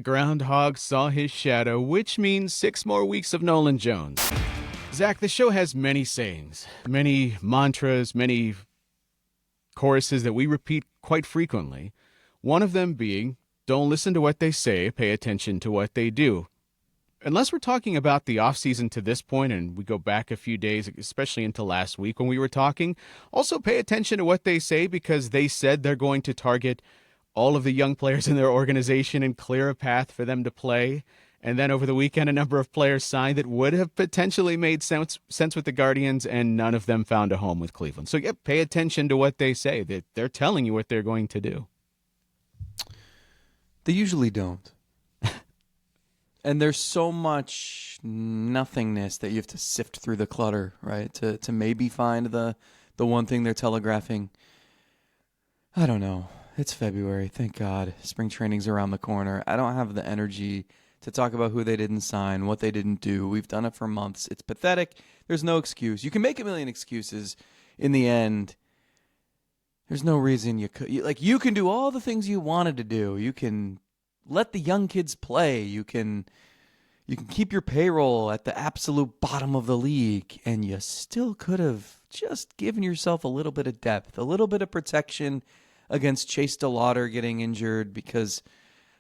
the groundhog saw his shadow, which means 6 more weeks of Nolan Jones. Zach, the show has many sayings, many mantras, many choruses that we repeat quite frequently. One of them being, don't listen to what they say, pay attention to what they do. Unless we're talking about the offseason to this point, and we go back a few days, especially into last week when we were talking, also pay attention to what they say because they said they're going to target all of the young players in their organization and clear a path for them to play. And then over the weekend, a number of players signed that would have potentially made sense with the Guardians, and none of them found a home with Cleveland. So, yeah, pay attention to what they say. They're telling you what they're going to do. They usually don't. And there's so much nothingness that you have to sift through the clutter, right? To maybe find the one thing they're telegraphing. I don't know. It's February. Thank God. Spring training's around the corner. I don't have the energy to talk about who they didn't sign, what they didn't do. We've done it for months. It's pathetic. There's no excuse. You can make a million excuses. In the end, there's no reason you could. You can do all the things you wanted to do. You can let the young kids play. You can keep your payroll at the absolute bottom of the league, and you still could have just given yourself a little bit of depth, a little bit of protection against Chase DeLauder getting injured because,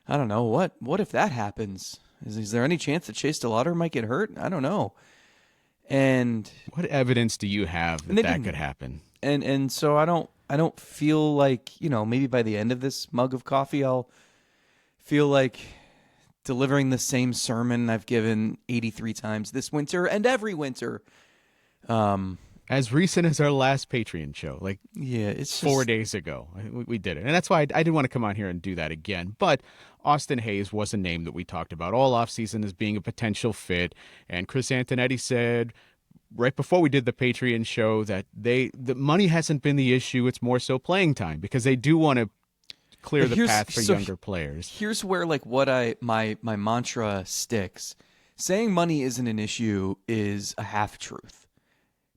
I don't know, what if that happens? Is there any chance that Chase DeLauder might get hurt? I don't know. And what evidence do you have that could happen? And so I don't feel like, maybe by the end of this mug of coffee, I'll feel like delivering the same sermon I've given 83 times this winter and every winter. As recent as our last Patreon show, it's 4 days ago, we did it. And that's why I didn't want to come on here and do that again. But Austin Hayes was a name that we talked about all offseason as being a potential fit. And Chris Antonetti said right before we did the Patreon show that the money hasn't been the issue. It's more so playing time because they do want to clear the path for younger players. Here's where my mantra sticks. Saying money isn't an issue is a half-truth.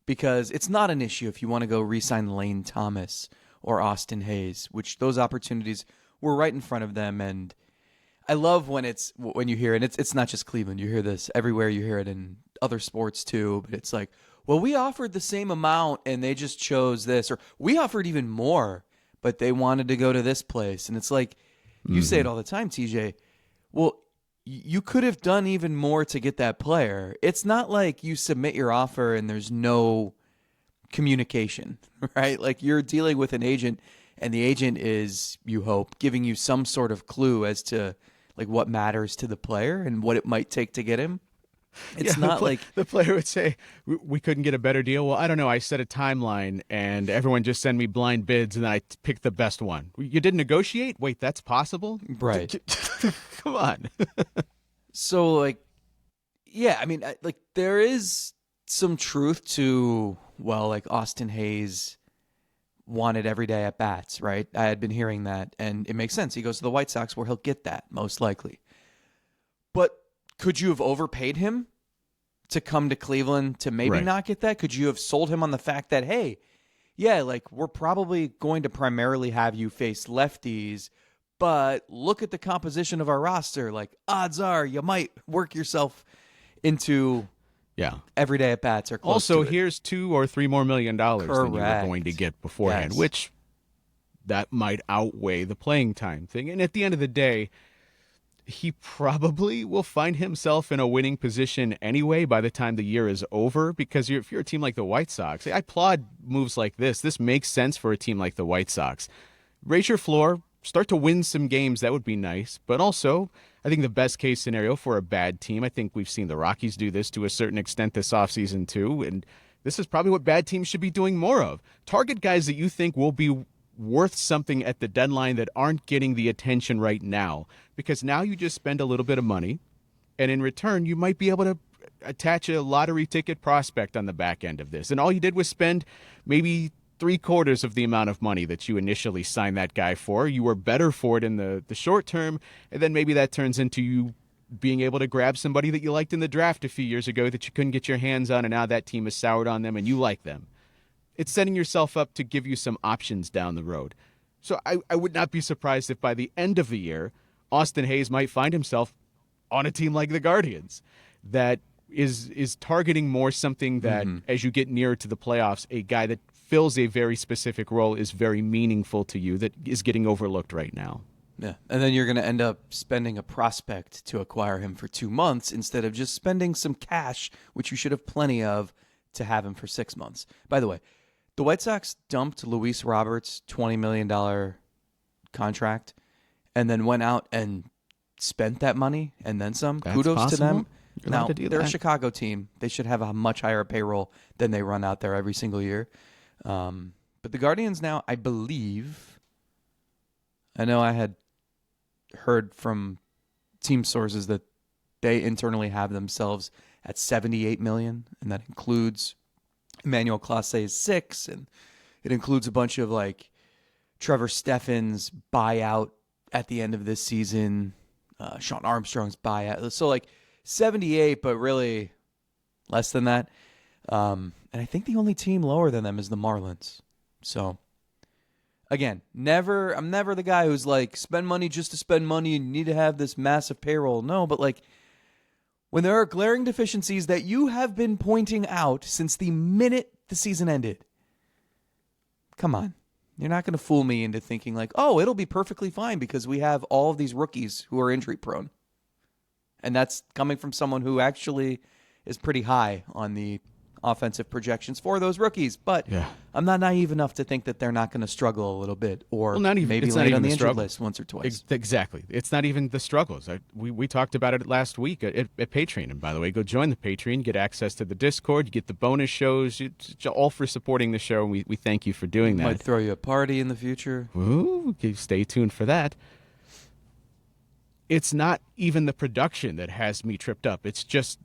Because it's not an issue if you want to go re-sign Lane Thomas or Austin Hayes, which those opportunities were right in front of them. And I love when you hear it. It's not just Cleveland. You hear this everywhere. You hear it in other sports too. But it's like, well, we offered the same amount and they just chose this. Or we offered even more, but they wanted to go to this place. And it's like, you say it all the time, TJ. Well, you could have done even more to get that player. It's not like you submit your offer and there's no communication, right? Like you're dealing with an agent and the agent is, you hope, giving you some sort of clue as to like what matters to the player and what it might take to get him. It's not like the player would say, we couldn't get a better deal. Well, I don't know. I set a timeline and everyone just send me blind bids and then I pick the best one. You didn't negotiate? Wait, that's possible? Right. Come on. So there is some truth to, Austin Hayes wanted every day at bats, right? I had been hearing that and it makes sense. He goes to the White Sox where he'll get that most likely. But could you have overpaid him to come to Cleveland to maybe not get that? Could you have sold him on the fact that, hey, we're probably going to primarily have you face lefties, but look at the composition of our roster. Like, odds are you might work yourself into everyday at bats or close also, to it. Here's $2 or $3 more million than you were going to get beforehand, which that might outweigh the playing time thing. And at the end of the day, he probably will find himself in a winning position anyway by the time the year is over because if you're a team like the White Sox, I applaud moves like this. This makes sense for a team like the White Sox. Raise your floor, start to win some games. That would be nice. But also, I think the best case scenario for a bad team, I think we've seen the Rockies do this to a certain extent this offseason too, and this is probably what bad teams should be doing more of. Target guys that you think will be worth something at the deadline that aren't getting the attention right now, because now you just spend a little bit of money and in return you might be able to attach a lottery ticket prospect on the back end of this, and all you did was spend maybe 3/4 of the amount of money that you initially signed that guy for. You were better for it in the short term, and then maybe that turns into you being able to grab somebody that you liked in the draft a few years ago that you couldn't get your hands on, and now that team has soured on them and you like them. It's setting yourself up to give you some options down the road. So I would not be surprised if by the end of the year, Austin Hayes might find himself on a team like the Guardians that is targeting more something that, as you get nearer to the playoffs, a guy that fills a very specific role is very meaningful to you that is getting overlooked right now. Yeah, and then you're going to end up spending a prospect to acquire him for 2 months instead of just spending some cash, which you should have plenty of, to have him for 6 months. By the way, the White Sox dumped Luis Roberts' $20 million contract and then went out and spent that money and then some. That's Kudos possible. to them. You're Now, allowed to do they're a that. Chicago team. They should have a much higher payroll than they run out there every single year. But the Guardians now, I believe, I know I had heard from team sources that they internally have themselves at $78 million, and that includes Emmanuel Clase's $6 million, and it includes a bunch of like Trevor Steffen's buyout at the end of this season, Sean Armstrong's buyout. So like 78, but really less than that. And I think the only team lower than them is the Marlins. So again, I'm never the guy who's like, spend money just to spend money and you need to have this massive payroll. No, but like when there are glaring deficiencies that you have been pointing out since the minute the season ended, come on. You're not going to fool me into thinking like, oh, it'll be perfectly fine because we have all of these rookies who are injury prone. And that's coming from someone who actually is pretty high on the offensive projections for those rookies. But I'm not naive enough to think that they're not going to struggle a little bit or maybe land on the injured list once or twice. Exactly. It's not even the struggles. We talked about it last week at Patreon. And by the way, go join the Patreon, get access to the Discord, you get the bonus shows, all for supporting the show. And we thank you for doing that. Might throw you a party in the future. Ooh, stay tuned for that. It's not even the production that has me tripped up. It's just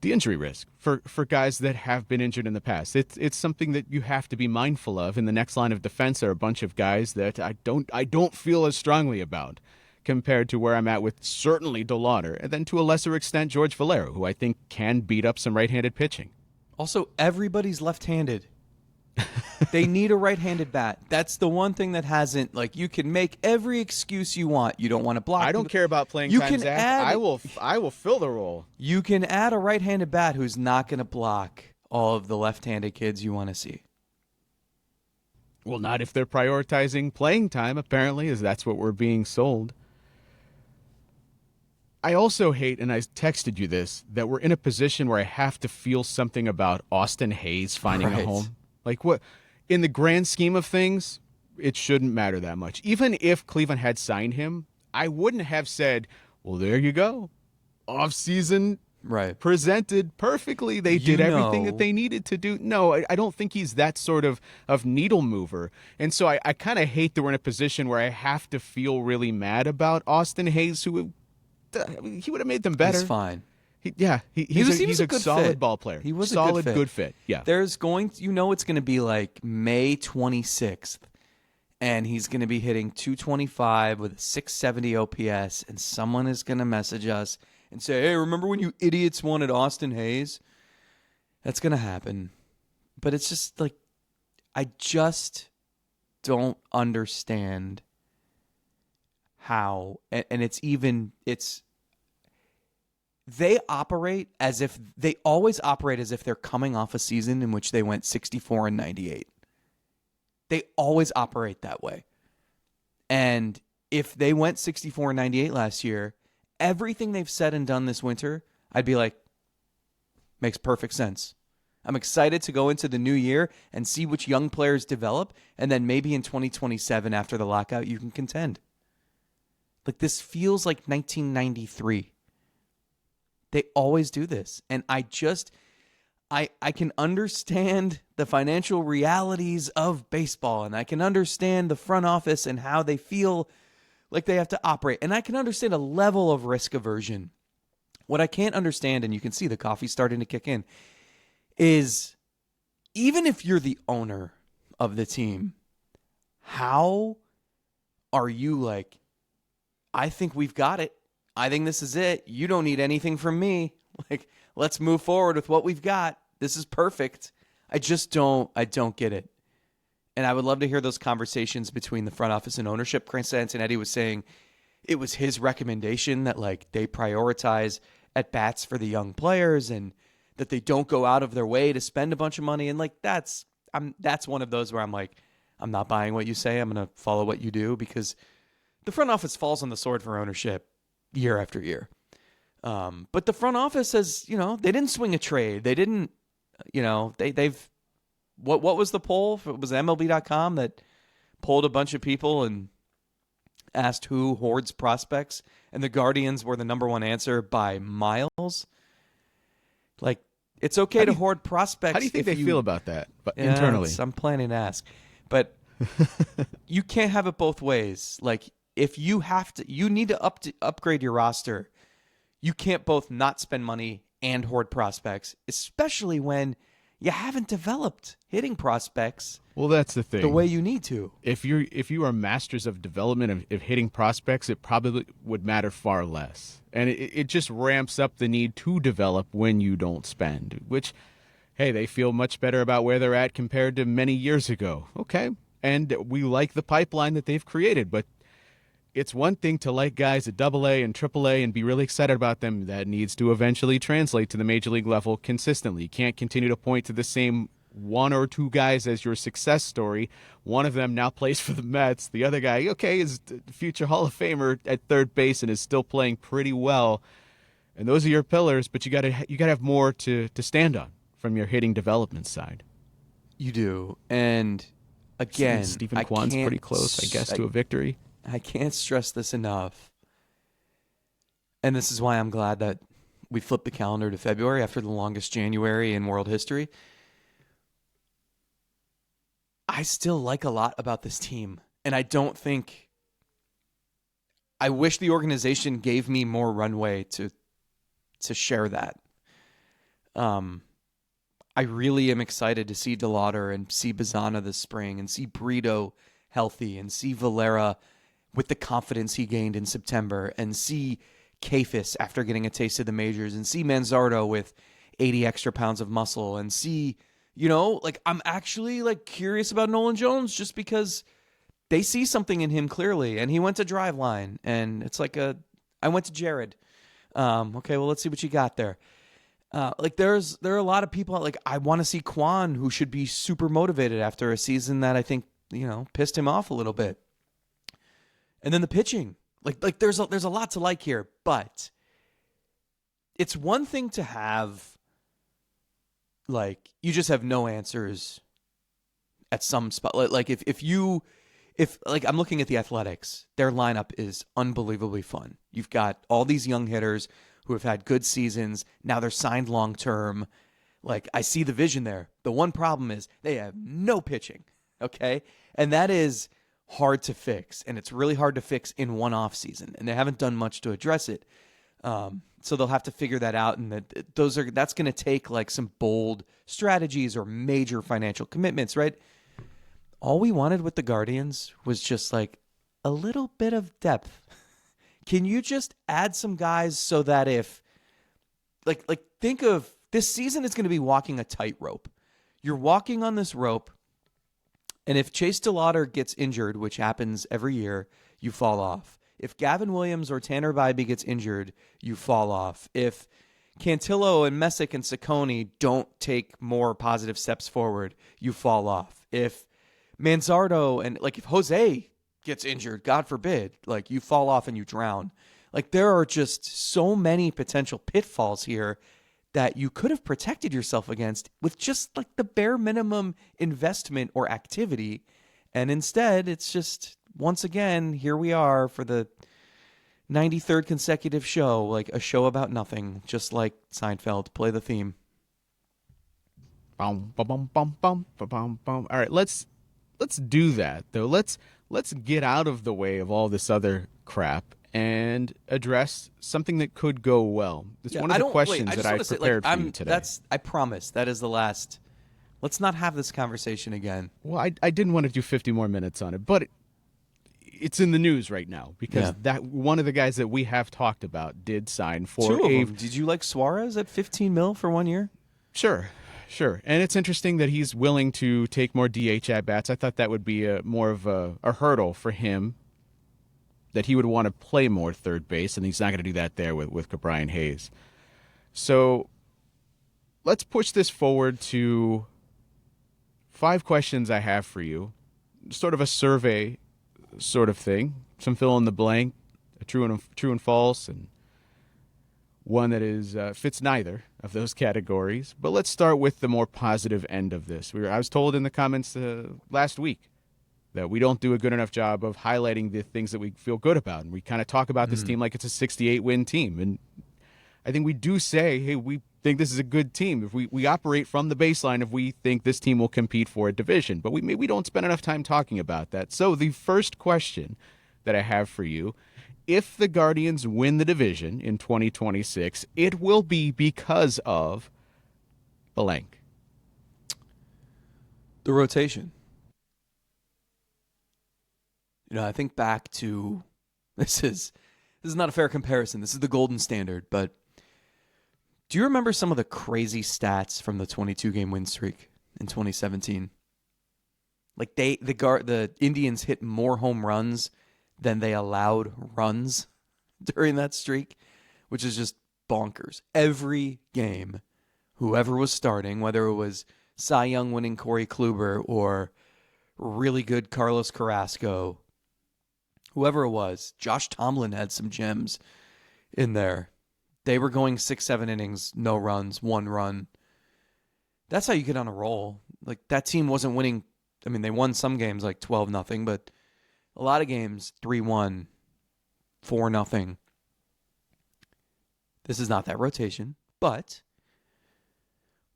the injury risk for guys that have been injured in the past. It's something that you have to be mindful of. In the next line of defense are a bunch of guys that I don't feel as strongly about compared to where I'm at with certainly DeLauder, and then to a lesser extent George Valero, who I think can beat up some right-handed pitching. Also, everybody's left-handed. They need a right-handed bat. That's the one thing that hasn't, like, you can make every excuse you want. You don't want to block. I don't care about playing time, Zach. I will fill the role. You can add a right-handed bat who's not going to block all of the left-handed kids you want to see. Well, not if they're prioritizing playing time, apparently, as that's what we're being sold. I also hate, and I texted you this, that we're in a position where I have to feel something about Austin Hayes finding a home. Like, what? In the grand scheme of things, it shouldn't matter that much. Even if Cleveland had signed him, I wouldn't have said, well, there you go. Off-season presented perfectly. They did everything that they needed to do. No, I don't think he's that sort of needle mover. And so I kind of hate that we're in a position where I have to feel really mad about Austin Hayes, who he would have made them better. He's fine. He's a good solid fit. Ball player. He was solid, a good fit. Yeah. There's it's going to be like May 26th, and he's going to be hitting 225 with a 670 OPS, and someone is going to message us and say, hey, remember when you idiots wanted Austin Hayes? That's going to happen. But it's just like, I just don't understand how, and they always operate as if they're coming off a season in which they went 64-98. They always operate that way. And if they went 64-98 last year, everything they've said and done this winter, I'd be like, makes perfect sense. I'm excited to go into the new year and see which young players develop, and then maybe in 2027 after the lockout, you can contend. Like, this feels like 1993. They always do this. And I can understand the financial realities of baseball, and I can understand the front office and how they feel like they have to operate. And I can understand a level of risk aversion. What I can't understand, and you can see the coffee starting to kick in, is even if you're the owner of the team, how are you like, I think we've got it. I think this is it. You don't need anything from me. Like, let's move forward with what we've got. This is perfect. I don't get it. And I would love to hear those conversations between the front office and ownership. Chris Antonetti was saying it was his recommendation that like they prioritize at bats for the young players and that they don't go out of their way to spend a bunch of money. And like that's one of those where I'm like, I'm not buying what you say. I'm going to follow what you do, because the front office falls on the sword for ownership year after year. But the front office has, they didn't swing a trade. They didn't, they've, what was the poll? It was MLB.com that polled a bunch of people and asked who hoards prospects, and the Guardians were the number one answer by miles. Like, it's okay to hoard prospects. How do you think they feel about that? But internally, I'm planning to ask, but you can't have it both ways. Like, if you need to upgrade your roster. You can't both not spend money and hoard prospects, especially when you haven't developed hitting prospects. Well, that's the thing. The way you need to. If you are masters of development of hitting prospects, it probably would matter far less. And it just ramps up the need to develop when you don't spend, which, hey, they feel much better about where they're at compared to many years ago. Okay. And we like the pipeline that they've created, but it's one thing to like guys at AA and AAA and be really excited about them. That needs to eventually translate to the major league level consistently. You can't continue to point to the same one or two guys as your success story. One of them now plays for the Mets. The other guy, okay, is a future Hall of Famer at third base and is still playing pretty well. And those are your pillars, but you gotta have more to stand on from your hitting development side. You do. And again, Stephen Kwan's pretty close, I guess, to a victory. I can't stress this enough. And this is why I'm glad that we flipped the calendar to February after the longest January in world history. I still like a lot about this team. And I wish the organization gave me more runway to share that. I really am excited to see DeLauder and see Bazana this spring and see Brito healthy and see Valera with the confidence he gained in September, and see Kafis after getting a taste of the majors, and see Manzardo with 80 extra pounds of muscle, and see, I'm actually curious about Nolan Jones just because they see something in him clearly, and he went to Driveline, and it's I went to Jared. Okay, well, let's see what you got there. There are a lot of people, I want to see Kwan, who should be super motivated after a season that I think, pissed him off a little bit. And then the pitching, there's a lot to like here, but it's one thing to have, you just have no answers at some spot. If I'm looking at the Athletics, their lineup is unbelievably fun. You've got all these young hitters who have had good seasons. Now they're signed long term. I see the vision there. The one problem is they have no pitching. Okay. And that is hard to fix, and it's really hard to fix in one off season, and they haven't done much to address it. So they'll have to figure that out, and that's going to take some bold strategies or major financial commitments, right? All we wanted with the Guardians was just a little bit of depth. Can you just add some guys so that if think of this season, it's going to be walking a tightrope. You're walking on this rope. And if Chase DeLauder gets injured, which happens every year, you fall off. If Gavin Williams or Tanner Bybee gets injured, you fall off. If Cantillo and Messick and Saccone don't take more positive steps forward, you fall off. If Manzardo and if Jose gets injured, God forbid, you fall off and you drown. There are just so many potential pitfalls here that you could have protected yourself against with just the bare minimum investment or activity. And instead, it's just, once again, here we are for the 93rd consecutive show, a show about nothing, just like Seinfeld. Play the theme. Bum, bum, bum, bum, bum, bum. All right, let's do that, though. Let's get out of the way of all this other crap and address something that could go well. It's one of the questions that I prepared for you today. I promise that is the last. Let's not have this conversation again. Well, I didn't want to do 50 more minutes on it, but it's in the news right now because that one of the guys that we have talked about did sign for two of them. Did you like Suarez at $15 million for 1 year? Sure. And it's interesting that he's willing to take more DH at bats. I thought that would be more of a hurdle for him. that he would want to play more third base, and he's not going to do that there with Ke'Bryan Hayes. So let's push this forward to 5 questions I have for you, sort of a survey sort of thing, some fill in the blank, a true and false, and one that is fits neither of those categories. But let's start with the more positive end of this. I was told in the comments last week that we don't do a good enough job of highlighting the things that we feel good about, and we kind of talk about this team like it's a 68-win team. And I think we do say, hey, we think this is a good team. If we operate from the baseline if we think this team will compete for a division, but we don't spend enough time talking about that. So the first question that I have for you: if the Guardians win the division in 2026, it will be because of blank. The rotation. I think back to this is not a fair comparison. This is the golden standard, but do you remember some of the crazy stats from the 22-game win streak in 2017? Like the Indians hit more home runs than they allowed runs during that streak, which is just bonkers. Every game, whoever was starting, whether it was Cy Young winning Corey Kluber or really good Carlos Carrasco, whoever it was, Josh Tomlin had some gems in there. They were going 6-7 innings, no runs, 1 run. That's how you get on a roll. Like, that team wasn't winning. I mean, they won some games like 12-0, but a lot of games 3-1, 4-0. This is not that rotation, but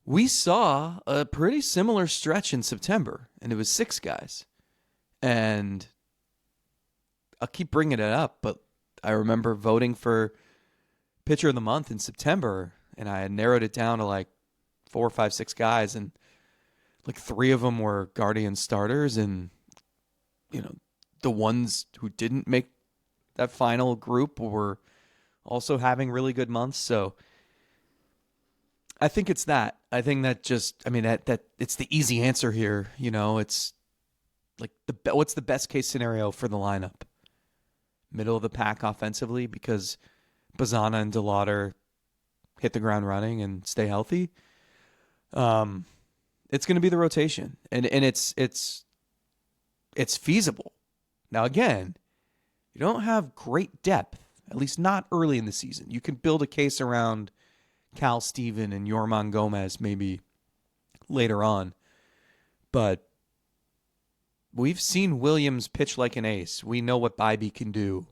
we saw a pretty similar stretch in September, and it was 6 guys. And I'll keep bringing it up, but I remember voting for Pitcher of the Month in September, and I had narrowed it down to like 4, 5, 6 guys, and like 3 of them were Guardian starters, and the ones who didn't make that final group were also having really good months. So I think it's that. I think that that it's the easy answer here. It's like what's the best case scenario for the lineup? Middle of the pack offensively, because Bazana and DeLauder hit the ground running and stay healthy. It's going to be the rotation, and it's feasible. Now, again, you don't have great depth, at least not early in the season. You can build a case around Cal Steven and Yorman Gomez maybe later on, but we've seen Williams pitch like an ace. We know what Bybee can do.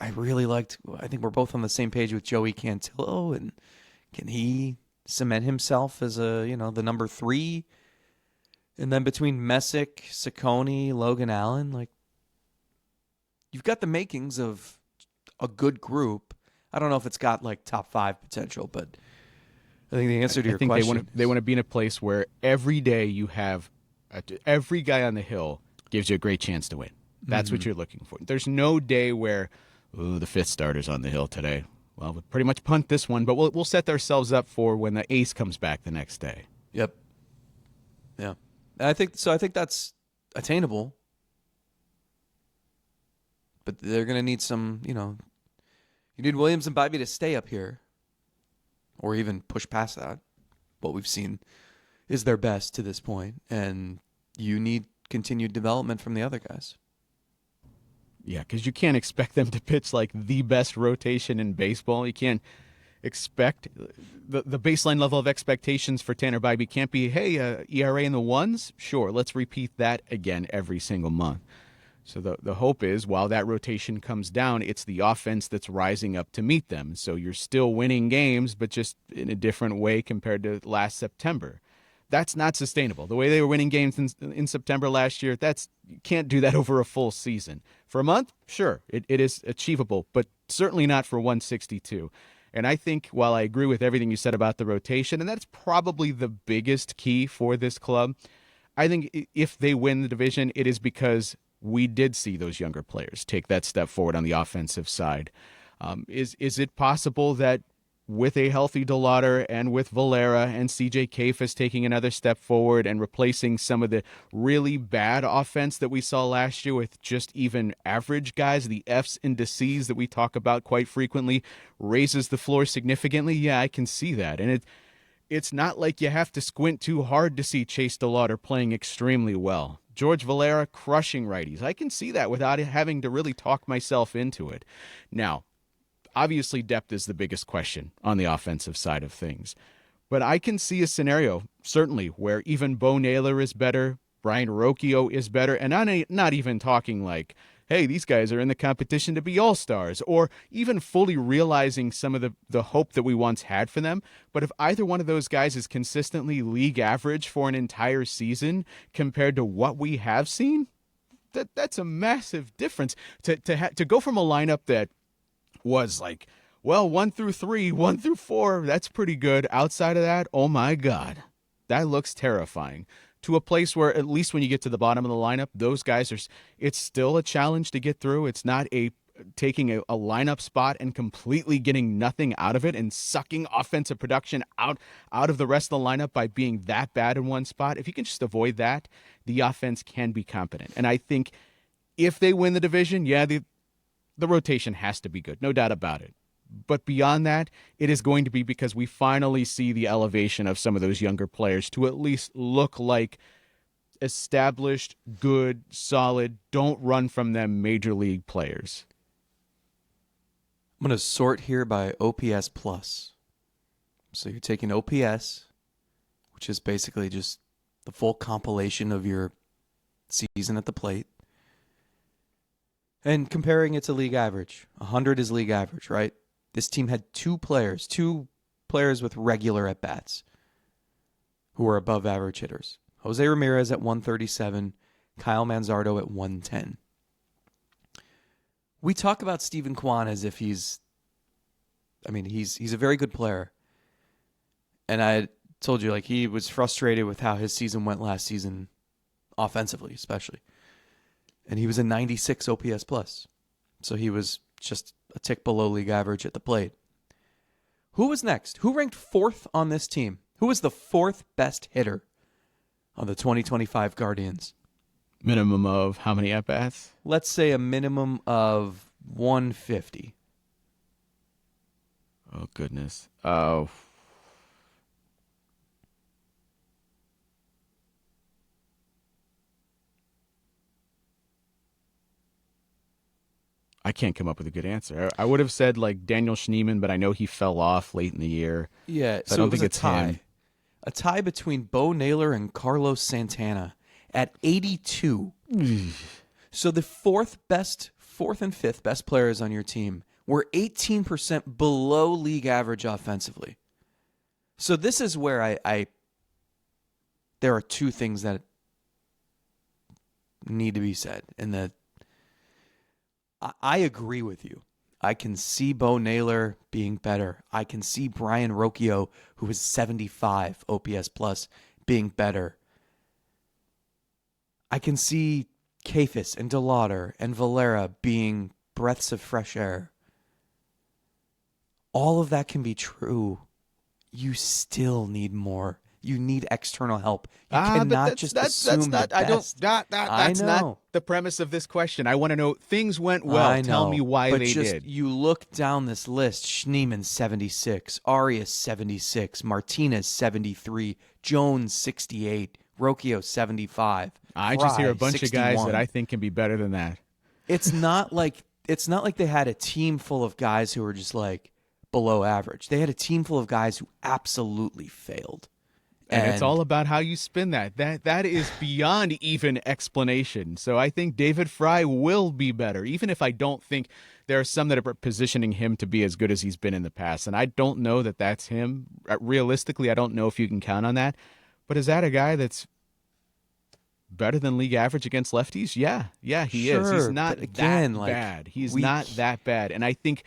I think we're both on the same page with Joey Cantillo, and can he cement himself as the number 3? And then between Messick, Ciccone, Logan Allen, like, you've got the makings of a good group. I don't know if it's got like top 5 potential, but I think the answer to your question, they want to be in a place where every day you have every guy on the hill gives you a great chance to win. That's what you're looking for. There's no day where the 5th starter's on the hill today. Well, we'll pretty much punt this one, but we'll set ourselves up for when the ace comes back the next day. Yep. Yeah. I think that's attainable. But they're going to need some, you need Williams and Bybee to stay up here or even push past that. What we've seen is their best to this point, and you need continued development from the other guys. Yeah, because you can't expect them to pitch like the best rotation in baseball. You can't expect the baseline level of expectations for Tanner Bybee can't be, hey, ERA in the 1s? Sure, let's repeat that again every single month. So the hope is, while that rotation comes down, it's the offense that's rising up to meet them. So you're still winning games, but just in a different way compared to last September. That's not sustainable. The way they were winning games in September last year, you can't do that over a full season. For a month, sure, it is achievable, but certainly not for 162. And I think while I agree with everything you said about the rotation, and that's probably the biggest key for this club, I think if they win the division, it is because we did see those younger players take that step forward on the offensive side. Is it possible that with a healthy DeLauder and with Valera and CJ Kafis taking another step forward and replacing some of the really bad offense that we saw last year with just even average guys, the Fs into Cs that we talk about quite frequently, raises the floor significantly. Yeah, I can see that. And it's not like you have to squint too hard to see Chase DeLauder playing extremely well. George Valera crushing righties. I can see that without having to really talk myself into it. Now, obviously, depth is the biggest question on the offensive side of things. But I can see a scenario, certainly, where even Bo Naylor is better, Brian Rocchio is better, and I'm not even talking like, hey, these guys are in the competition to be all-stars, or even fully realizing some of the hope that we once had for them. But if either one of those guys is consistently league average for an entire season compared to what we have seen, that's a massive difference. To go from a lineup that was like, well, 1 through 3, 1 through 4, that's pretty good. Outside of that, oh my God, that looks terrifying. To a place where at least when you get to the bottom of the lineup, those guys it's still a challenge to get through. It's not taking a lineup spot and completely getting nothing out of it and sucking offensive production out of the rest of the lineup by being that bad in one spot. If you can just avoid that, the offense can be competent. And I think if they win the division, yeah, the rotation has to be good, no doubt about it. But beyond that, it is going to be because we finally see the elevation of some of those younger players to at least look like established, good, solid, don't run from them major league players. I'm going to sort here by OPS plus. So you're taking OPS, which is basically just the full compilation of your season at the plate, and comparing it to league average. 100 is league average, right? This team had two players with regular at-bats who were above average hitters. José Ramírez at 137, Kyle Manzardo at 110. We talk about Steven Kwan as if he's a very good player. And I told you, like, he was frustrated with how his season went last season, offensively especially. And he was a 96 OPS plus. So he was just a tick below league average at the plate. Who was next? Who ranked fourth on this team? Who was the fourth best hitter on the 2025 Guardians? Minimum of how many at-bats? Let's say a minimum of 150. Oh, goodness. Oh. I can't come up with a good answer. I would have said like Daniel Schneemann, but I know he fell off late in the year. Yeah, so I don't think it's him. A tie between Bo Naylor and Carlos Santana at 82. So the fourth and fifth best players on your team were 18% below league average offensively. So this is where there are two things that need to be said, and I agree with you. I can see Bo Naylor being better. I can see Brian Rocchio, who is 75 OPS plus, being better. I can see Kafis and DeLauder and Valera being breaths of fresh air. All of that can be true. You still need more. You need external help. You cannot just assume the best. That's not the premise of this question. I want to know, things went well. Tell me why they did. You look down this list. Schneemann, 76. Arias, 76. Martinez, 73. Jones, 68. Rocchio, 75. I just hear a bunch of guys that I think can be better than that. It's not like they had a team full of guys who were just like below average. They had a team full of guys who absolutely failed. And it's all about how you spin that. That is beyond even explanation. So I think David Fry will be better, even if I don't think there are some that are positioning him to be as good as he's been in the past. And I don't know that that's him. Realistically, I don't know if you can count on that. But is that a guy that's better than league average against lefties? Yeah, he is. He's not that bad. He's not that bad. And I think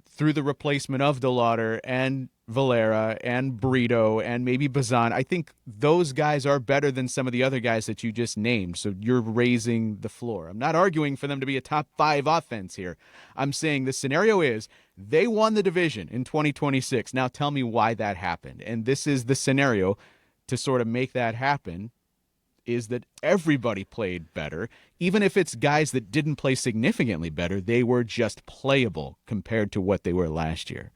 through the replacement of DeLauder and Valera and Brito and maybe Bazan. I think those guys are better than some of the other guys that you just named. So you're raising the floor. I'm not arguing for them to be a top 5 offense here. I'm saying the scenario is they won the division in 2026. Now tell me why that happened. And this is the scenario to sort of make that happen, is that everybody played better. Even if it's guys that didn't play significantly better, they were just playable compared to what they were last year.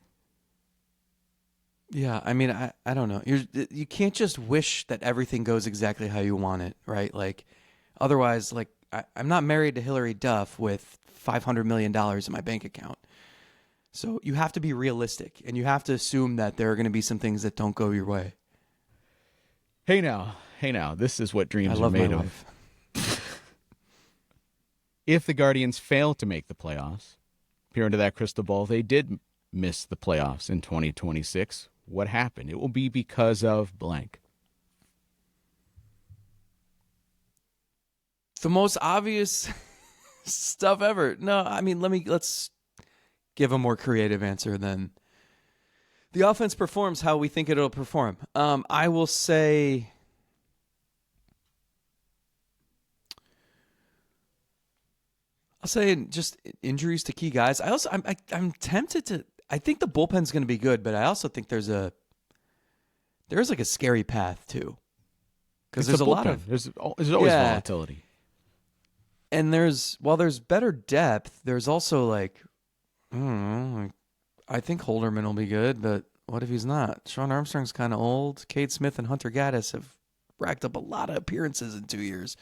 Yeah, I mean, I don't know. You can't just wish that everything goes exactly how you want it, right? Like, otherwise, like, I'm not married to Hillary Duff with $500 million in my bank account. So you have to be realistic, and you have to assume that there are going to be some things that don't go your way. Hey now, this is what dreams are made of. If the Guardians fail to make the playoffs, peer into that crystal ball, they did miss the playoffs in 2026. What happened? It will be because of blank. The most obvious stuff ever. No, I mean, let's give a more creative answer than the offense performs how we think it'll perform. I will say just injuries to key guys. I'm tempted to. I think the bullpen's going to be good, but I also think there's like a scary path too, because there's a lot of there's always volatility, and while there's better depth, there's also like I think Holderman will be good, but what if he's not? Sean Armstrong's kind of old. Cade Smith and Hunter Gaddis have racked up a lot of appearances in 2 years.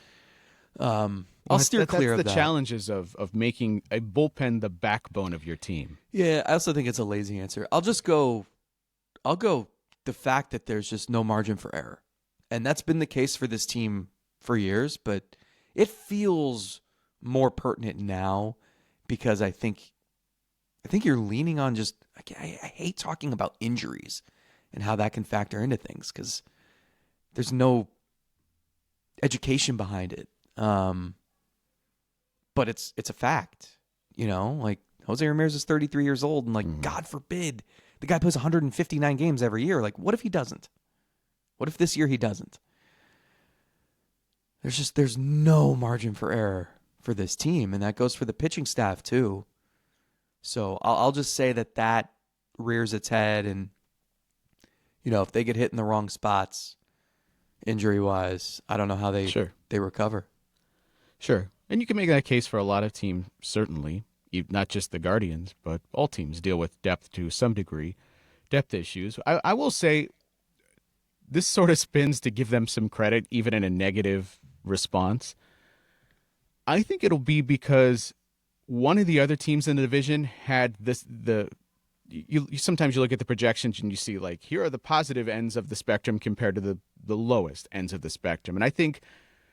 I'll steer clear of that. That's the challenges of making a bullpen the backbone of your team. Yeah, I also think it's a lazy answer. I'll go the fact that there's just no margin for error. And that's been the case for this team for years, but it feels more pertinent now because I think you're leaning on just I hate talking about injuries and how that can factor into things because there's no education behind it. But it's a fact, like José Ramírez is 33 years old and like, God forbid the guy plays 159 games every year. Like, what if he doesn't? What if this year he doesn't? There's no margin for error for this team. And that goes for the pitching staff too. So I'll just say that rears its head. And, if they get hit in the wrong spots injury wise, I don't know how they recover. Sure. And you can make that case for a lot of teams, certainly, not just the Guardians, but all teams deal with depth to some degree, depth issues. I will say this sort of spins to give them some credit, even in a negative response. I think it'll be because one of the other teams in the division had sometimes you look at the projections and you see, like, here are the positive ends of the spectrum compared to the lowest ends of the spectrum. And I think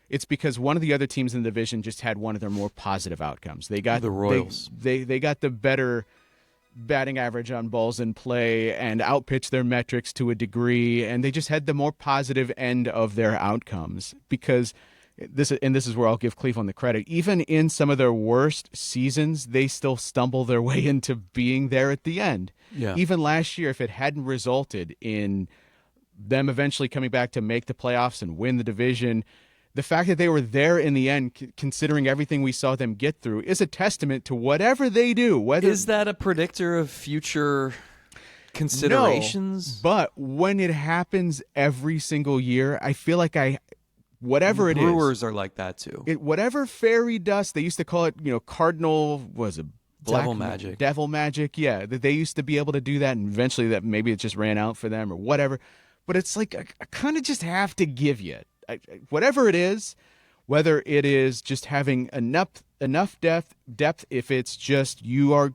it's because one of the other teams in the division just had one of their more positive outcomes. They got the Royals. They got the better batting average on balls in play and outpitched their metrics to a degree, and they just had the more positive end of their outcomes. Because this is where I'll give Cleveland the credit. Even in some of their worst seasons, they still stumble their way into being there at the end. Yeah. Even last year, if it hadn't resulted in them eventually coming back to make the playoffs and win the division, the fact that they were there in the end, considering everything we saw them get through, is a testament to whatever they do. Is that a predictor of future considerations? No, but when it happens every single year, I feel like whatever it is. Brewers are like that too. Whatever fairy dust, they used to call it, cardinal, was it? Devil magic. Devil magic, yeah. They used to be able to do that, and eventually that maybe it just ran out for them or whatever. But it's like I kind of just have to give you it. Whatever it is, whether it is just having enough depth, if it's just you are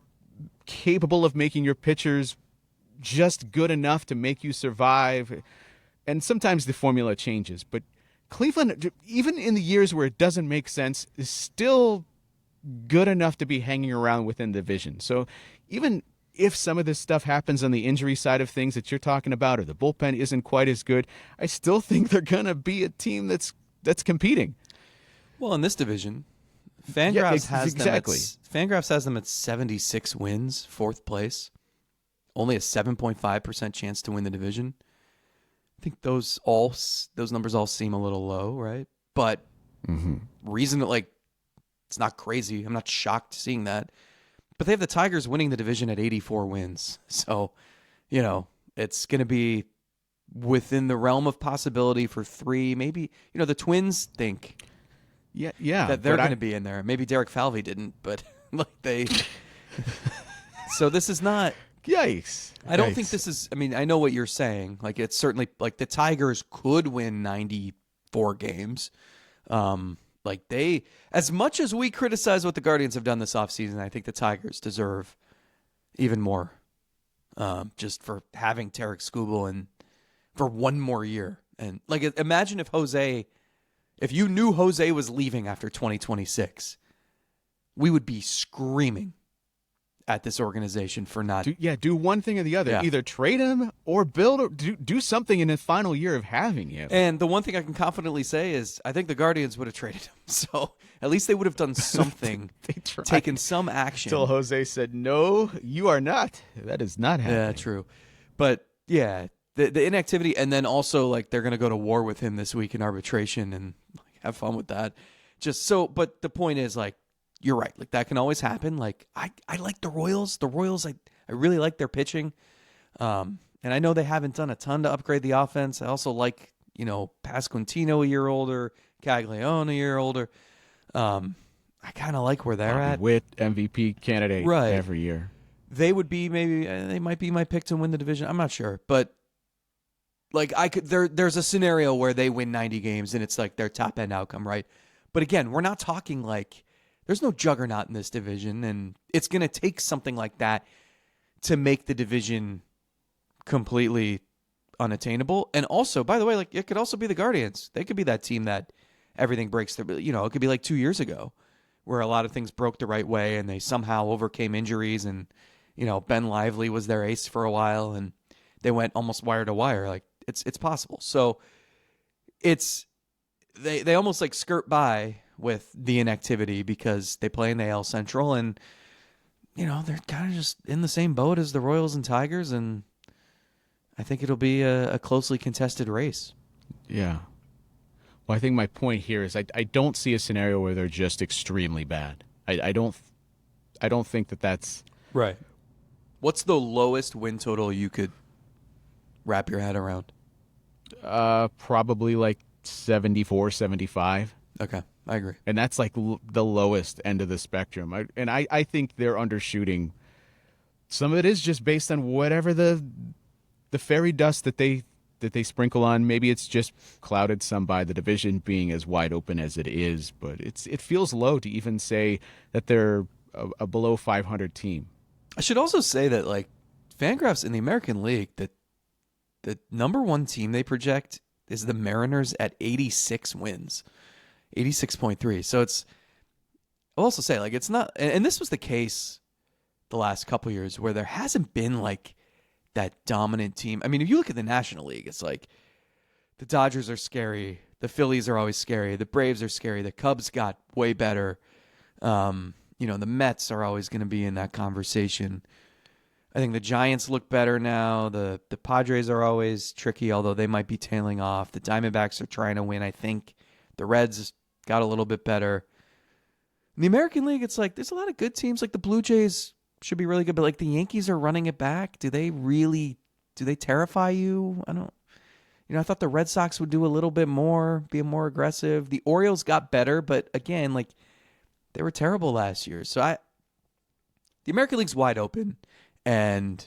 capable of making your pitchers just good enough to make you survive, and sometimes the formula changes. But Cleveland, even in the years where it doesn't make sense, is still good enough to be hanging around within the division. So even if some of this stuff happens on the injury side of things that you're talking about, or the bullpen isn't quite as good, I still think they're going to be a team that's competing. Well, in this division, Fangraphs has them at 76 wins, fourth place. only a 7.5% chance to win the division. I think those numbers all seem a little low, right? But reason that, like, it's not crazy. I'm not shocked seeing that. But they have the Tigers winning the division at 84 wins. So, it's going to be within the realm of possibility for 3. Maybe, the Twins think that they're going to be in there. Maybe Derek Falvey didn't, but like they... So this is not... Yikes. I don't think this is... I mean, I know what you're saying. Like, it's certainly... Like, the Tigers could win 94 games. Like, they... As much as we criticize what the Guardians have done this offseason, I think the Tigers deserve even more. Just for having Tarek Skubal and for one more year. And, like, imagine if you knew Jose was leaving after 2026, we would be screaming at this organization for not... Do one thing or the other. Yeah. Either trade him or build or do something in his final year of having him. And the one thing I can confidently say is I think the Guardians would have traded him. So at least they would have done something, taken some action. Until Jose said, no, you are not. That is not happening. Yeah, true. But, yeah, the inactivity, and then also, like, they're going to go to war with him this week in arbitration and have fun with that. But the point is, like, you're right. Like, that can always happen. Like, I like the Royals. The Royals, I really like their pitching. And I know they haven't done a ton to upgrade the offense. I also like, Pasquantino a year older, Caglione a year older. I kind of like where they're at. Witt, MVP candidate every year. They would be they might be my pick to win the division. I'm not sure. But, like, there's a scenario where they win 90 games and it's like their top end outcome, right? But again, we're not talking like... There's no juggernaut in this division, and it's going to take something like that to make the division completely unattainable. And also, by the way, like, it could also be the Guardians. They could be that team that everything breaks through. It could be like 2 years ago where a lot of things broke the right way and they somehow overcame injuries and, Ben Lively was their ace for a while and they went almost wire to wire. Like, it's possible. So they almost like skirt by with the inactivity because they play in the AL Central and, they're kind of just in the same boat as the Royals and Tigers, and I think it'll be a closely contested race. Yeah. Well, I think my point here is I don't see a scenario where they're just extremely bad. I don't think that's... Right. What's the lowest win total you could wrap your head around? Probably like 74, 75. Okay. I agree. And that's like the lowest end of the spectrum. I think they're undershooting. Some of it is just based on whatever the fairy dust that they sprinkle on. Maybe it's just clouded some by the division being as wide open as it is, but it feels low to even say that they're a below 500 team. I should also say that, like, Fangraphs in the American League, that the number one team they project is the Mariners at 86 wins. 86.3. So I'll also say, like, it's not, and this was the case the last couple years where there hasn't been like that dominant team. I mean, if you look at the National League, it's like the Dodgers are scary. The Phillies are always scary. The Braves are scary. The Cubs got way better. The Mets are always going to be in that conversation. I think the Giants look better now. The Padres are always tricky, although they might be tailing off. The Diamondbacks are trying to win, I think. The Reds got a little bit better. In the American League, it's like there's a lot of good teams. Like the Blue Jays should be really good, but like the Yankees are running it back. Do they terrify you? I thought the Red Sox would do a little bit more, be more aggressive. The Orioles got better, but again, like they were terrible last year. So the American League's wide open, and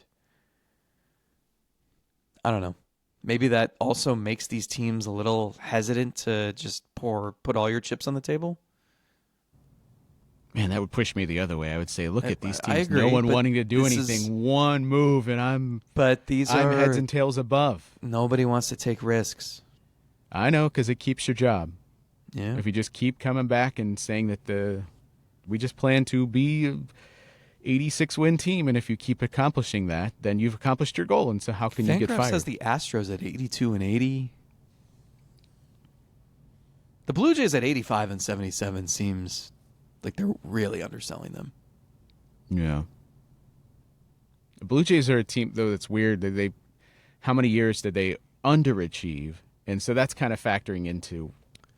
I don't know. Maybe that also makes these teams a little hesitant to just put all your chips on the table. Man, that would push me the other way. I would say, look at these teams. I agree, no one wanting to do anything. One move, and I'm heads and tails above. Nobody wants to take risks. I know, because it keeps your job. Yeah. If you just keep coming back and saying that we just plan to be 86-win team, and if you keep accomplishing that, then you've accomplished your goal, and so how can you get fired? Fangraphs says the Astros at 82 and 80. The Blue Jays at 85 and 77 seems like they're really underselling them. Yeah. Blue Jays are a team, though, that's weird. How many years did they underachieve? And so that's kind of factoring into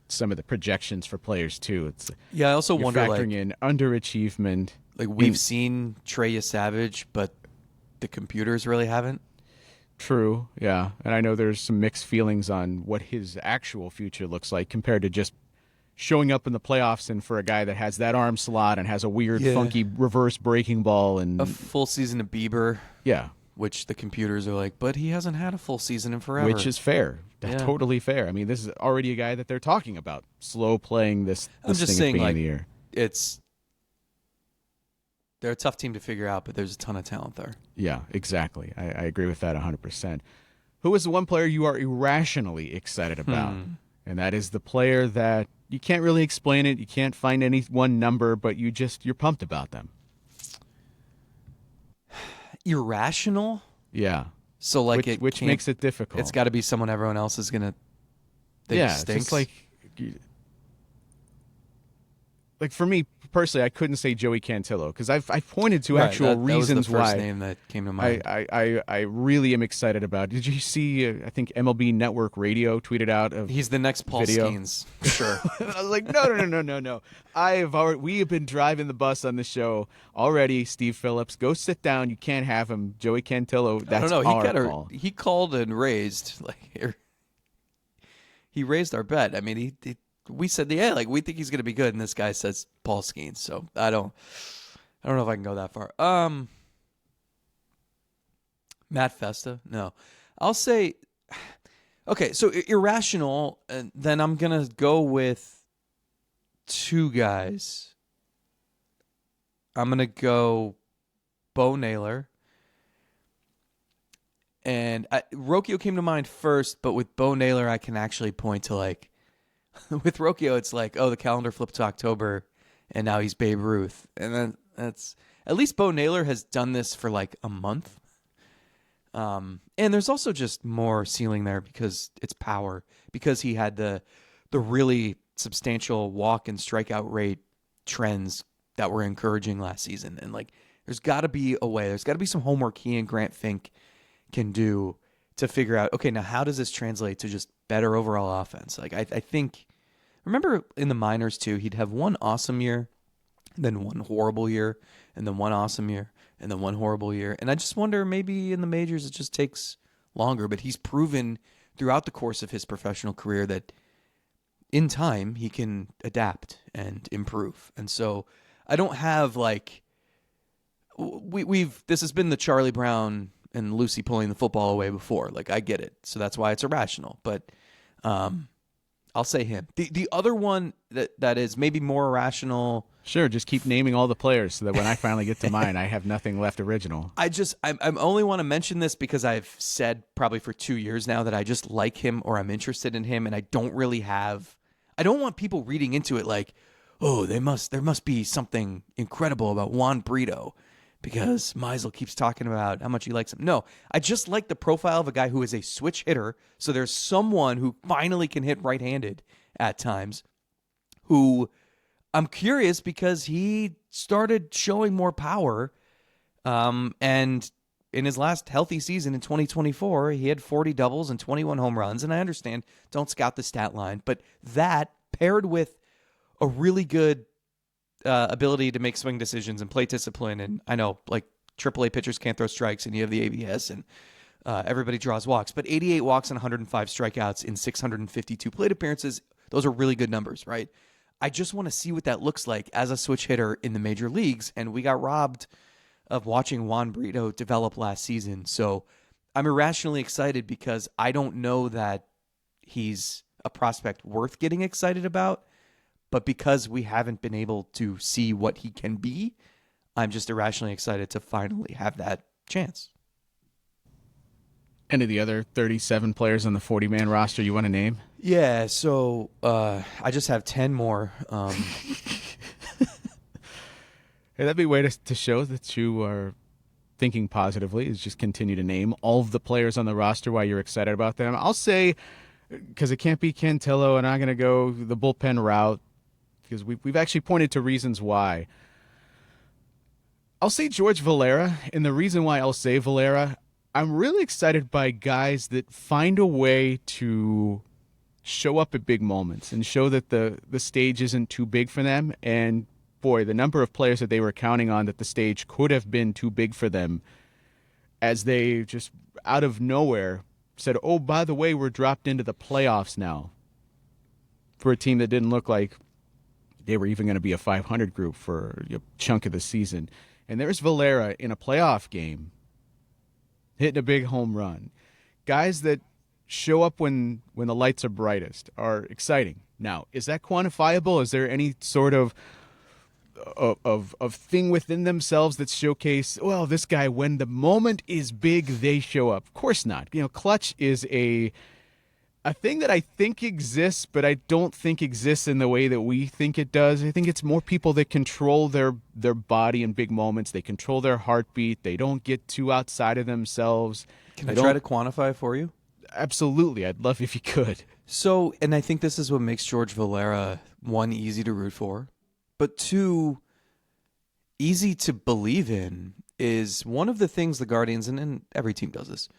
some of the projections for players, too. I also wonder, factoring in underachievement. Like, we've seen Trey Savage, but the computers really haven't. True, yeah. And I know there's some mixed feelings on what his actual future looks like compared to just showing up in the playoffs, and for a guy that has that arm slot and has a weird, funky reverse breaking ball and a full season of Bieber. Yeah. Which the computers are like, but he hasn't had a full season in forever. Which is fair. Totally fair. I mean, this is already a guy that they're talking about slow playing this I'm just thing saying, at the like, beginning of the year. They're a tough team to figure out, but there's a ton of talent there. Yeah, exactly. I agree with that 100%. Who is the one player you are irrationally excited about? And that is the player that you can't really explain it. You can't find any one number, but you're pumped about them. Irrational? Yeah. So like which makes it difficult. It's got to be someone everyone else is gonna think stinks. Just like for me personally, I couldn't say Joey Cantillo because I've pointed to actual reasons that was the first why. name that came to mind. I really am excited about. Did you see? I think MLB Network Radio tweeted out he's the next Paul Skeens. Sure. I was like, no. We have been driving the bus on the show already. Steve Phillips, go sit down. You can't have him. Joey Cantillo. That's our call. He called and raised he raised our bet. I mean, we said we think he's gonna be good, and this guy says Paul Skeens. So I don't know if I can go that far. Matt Festa, no. I'll say, okay. So irrational, and then I'm gonna go with two guys. I'm gonna go Bo Naylor. And Rocchio came to mind first, but with Bo Naylor, I can actually point to with Rocchio, it's like, oh, the calendar flipped to October, and now he's Babe Ruth. And then that's at least Bo Naylor has done this for like a month. And there's also just more ceiling there because it's power, because he had the really substantial walk and strikeout rate trends that were encouraging last season. And there's got to be a way. There's got to be some homework he and Grant Fink can do to figure out, okay, now how does this translate to just better overall offense? I think, remember in the minors too, he'd have one awesome year, then one horrible year, and then one awesome year, and then one horrible year. And I just wonder, maybe in the majors it just takes longer, but he's proven throughout the course of his professional career that in time he can adapt and improve. And so I don't have this has been the Charlie Brown and Lucy pulling the football away before. I get it. So that's why it's irrational. But I'll say him. The other one that is maybe more irrational. Sure, just keep naming all the players so that when I finally get to mine, I have nothing left original. I only want to mention this because I've said probably for 2 years now that I just like him or I'm interested in him, and I don't want people reading into it like, oh, there must be something incredible about Juan Brito, because Meisel keeps talking about how much he likes him. No, I just like the profile of a guy who is a switch hitter. So there's someone who finally can hit right-handed at times, who I'm curious because he started showing more power. And in his last healthy season in 2024, he had 40 doubles and 21 home runs. And I understand, don't scout the stat line, but that paired with a really good ability to make swing decisions and play discipline. And I know AAA pitchers can't throw strikes and you have the ABS and everybody draws walks, but 88 walks and 105 strikeouts in 652 plate appearances. Those are really good numbers, right? I just want to see what that looks like as a switch hitter in the major leagues. And we got robbed of watching Juan Brito develop last season. So I'm irrationally excited because I don't know that he's a prospect worth getting excited about. But because we haven't been able to see what he can be, I'm just irrationally excited to finally have that chance. Any of the other 37 players on the 40-man roster you want to name? Yeah, so I just have 10 more. Hey, that'd be a way to show that you are thinking positively, is just continue to name all of the players on the roster while you're excited about them. I'll say, because it can't be Cantillo, and I'm going to go the bullpen route, because we've actually pointed to reasons why. I'll say George Valera, and the reason why I'll say Valera, I'm really excited by guys that find a way to show up at big moments and show that the stage isn't too big for them. And boy, the number of players that they were counting on that the stage could have been too big for them, as they just out of nowhere said, oh, by the way, we're dropped into the playoffs now, for a team that didn't look like they were even going to be a 500 group for a chunk of the season. And there's Valera in a playoff game hitting a big home run. Guys that show up when the lights are brightest are exciting. Now, is that quantifiable? Is there any sort of thing within themselves that showcase, well, this guy, when the moment is big, they show up? Of course not. Clutch is a thing that I think exists, but I don't think exists in the way that we think it does. I think it's more people that control their body in big moments. They control their heartbeat. They don't get too outside of themselves. Can I try to quantify for you? Absolutely. I'd love if you could. So, and I think this is what makes George Valera, one, easy to root for, but two, easy to believe in. Is one of the things the Guardians, and every team does this,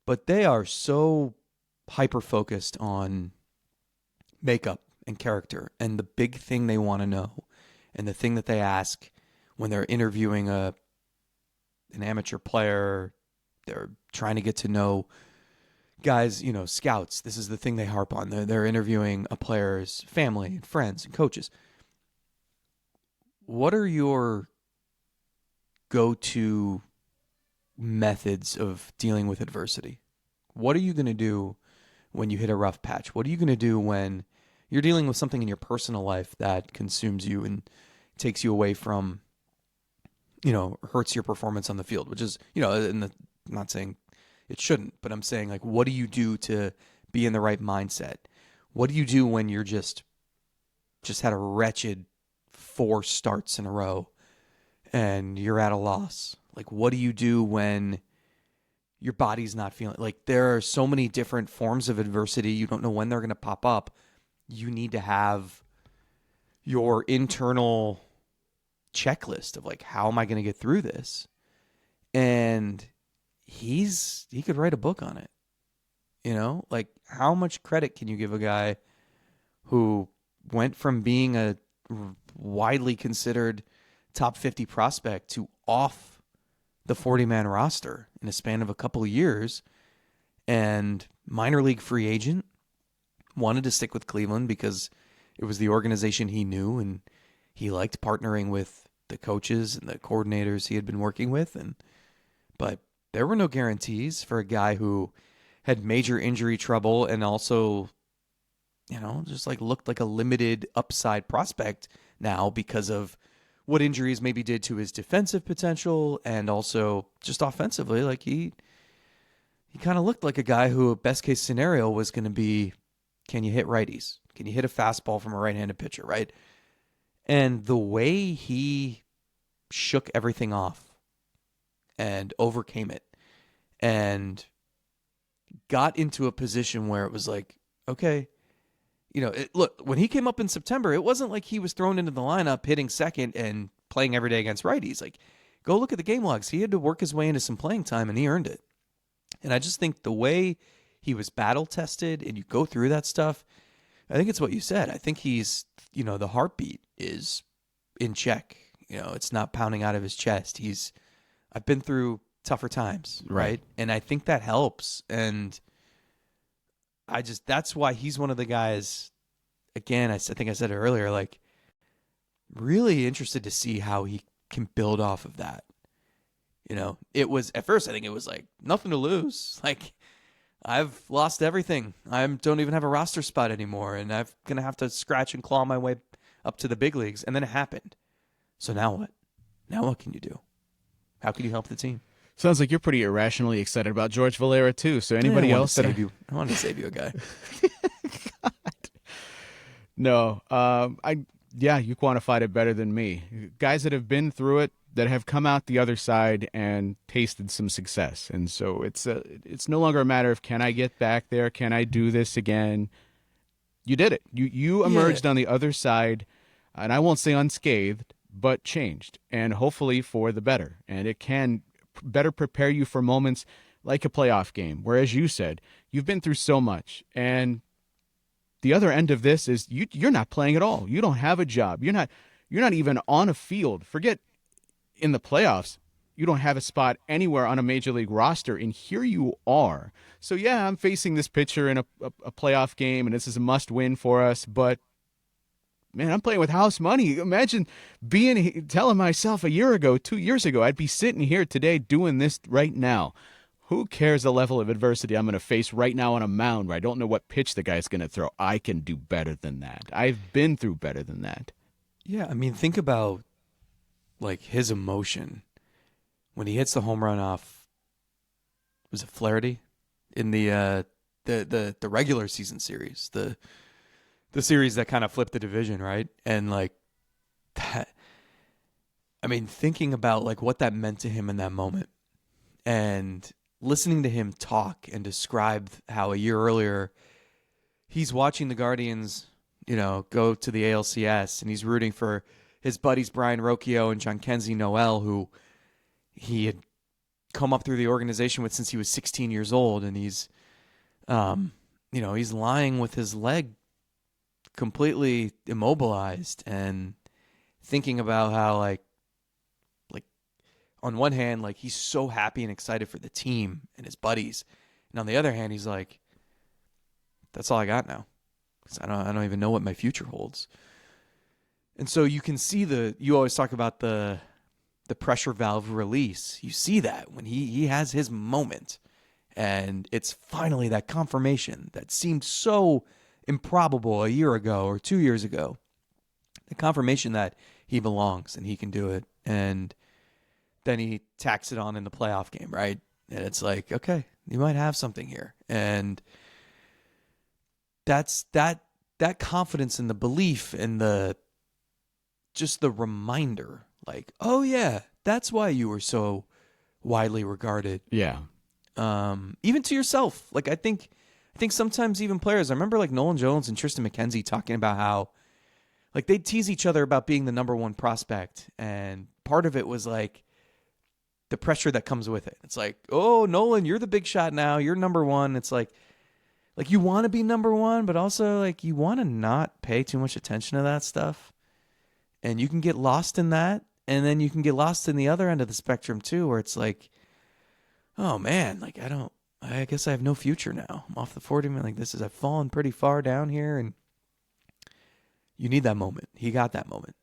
but they are so hyper-focused on makeup and character, and the big thing they want to know, and the thing that they ask when they're interviewing an amateur player, they're trying to get to know guys, scouts. This is the thing they harp on. They're interviewing a player's family and friends and coaches. What are your go-to methods of dealing with adversity? What are you going to do when you hit a rough patch? What are you going to do when you're dealing with something in your personal life that consumes you and takes you away from, hurts your performance on the field, which is, I'm not saying it shouldn't, but I'm saying, like, what do you do to be in the right mindset? What do you do when you're just had a wretched 4 starts in a row and you're at a loss? Like, what do you do when your body's not feeling like? There are so many different forms of adversity. You don't know when they're going to pop up. You need to have your internal checklist of, like, how am I going to get through this? And he could write a book on it. Like, how much credit can you give a guy who went from being a widely considered top 50 prospect to off the 40-man roster in a span of a couple of years, and minor league free agent, wanted to stick with Cleveland because it was the organization he knew, and he liked partnering with the coaches and the coordinators he had been working with. But there were no guarantees for a guy who had major injury trouble and also, just like looked like a limited upside prospect now because of what injuries maybe did to his defensive potential, and also just offensively. Like, he kind of looked like a guy who, best case scenario, was going to be, can you hit righties? Can you hit a fastball from a right-handed pitcher, right? And the way he shook everything off and overcame it and got into a position where it was like, okay, look, when he came up in September, it wasn't like he was thrown into the lineup hitting second and playing every day against righties. Like, go look at the game logs. He had to work his way into some playing time, and he earned it. And I just think the way he was battle tested, and you go through that stuff, I think it's what you said. I think he's, the heartbeat is in check. It's not pounding out of his chest. I've been through tougher times, right? And I think that helps. And that's why he's one of the guys, again, I think I said it earlier, like, really interested to see how he can build off of that. It was, at first, I think it was like, nothing to lose. Like, I've lost everything. I don't even have a roster spot anymore, and I'm going to have to scratch and claw my way up to the big leagues. And then it happened. So now what? Now what can you do? How can you help the team? Sounds like you're pretty irrationally excited about George Valera, too. So anybody else? I wanted to save you a guy. God. No. You quantified it better than me. Guys that have been through it, that have come out the other side and tasted some success. And so it's no longer a matter of, can I get back there? Can I do this again? You did it. You emerged on the other side, and I won't say unscathed, but changed, and hopefully for the better. And it can better prepare you for moments like a playoff game, where, as you said, you've been through so much. And the other end of this is you're not playing at all. You don't have a job. You're not even on a field. Forget in the playoffs. You don't have a spot anywhere on a major league roster, and here you are. So yeah, I'm facing this pitcher in a playoff game, and this is a must-win for us. But man, I'm playing with house money. Imagine telling myself a year ago, 2 years ago, I'd be sitting here today doing this right now. Who cares the level of adversity I'm going to face right now on a mound where I don't know what pitch the guy's going to throw? I can do better than that. I've been through better than that. Yeah, I mean, think about like his emotion when he hits the home run off, was it Flaherty in the regular season series, the series that kind of flipped the division, right? And like that, I mean, thinking about like what that meant to him in that moment, and listening to him talk and describe how a year earlier he's watching the Guardians, go to the ALCS, and he's rooting for his buddies Brian Rocchio and Jhonkensy Noel, who he had come up through the organization with since he was 16 years old, and he's lying with his leg completely immobilized, and thinking about how like on one hand, like he's so happy and excited for the team and his buddies, and on the other hand, he's like, that's all I got now, because I don't even know what my future holds. And so you can see you always talk about the pressure valve release. You see that when he has his moment, and it's finally that confirmation that seemed so improbable a year ago or 2 years ago. The confirmation that he belongs and he can do it. And then he tacks it on in the playoff game, right? And it's like, okay, you might have something here. And that's that confidence and the belief and the reminder, like, oh yeah, that's why you were so widely regarded. Yeah. Even to yourself. Like I think sometimes even players, I remember like Nolan Jones and Tristan McKenzie talking about how like they'd tease each other about being the number one prospect, and part of it was like the pressure that comes with it. It's like, oh, Nolan, you're the big shot now. You're number one. It's like you want to be number one, but also like you want to not pay too much attention to that stuff. And you can get lost in that. And then you can get lost in the other end of the spectrum too, where it's like, oh man, like I guess I have no future now. I'm off the 40 man. Like I've fallen pretty far down here, and you need that moment. He got that moment.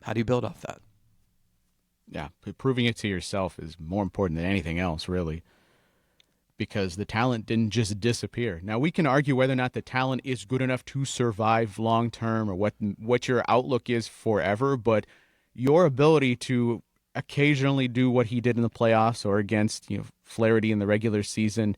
How do you build off that? Yeah, proving it to yourself is more important than anything else, really, because the talent didn't just disappear. Now, we can argue whether or not the talent is good enough to survive long term, or what your outlook is forever, but your ability to occasionally do what he did in the playoffs or against Flaherty in the regular season,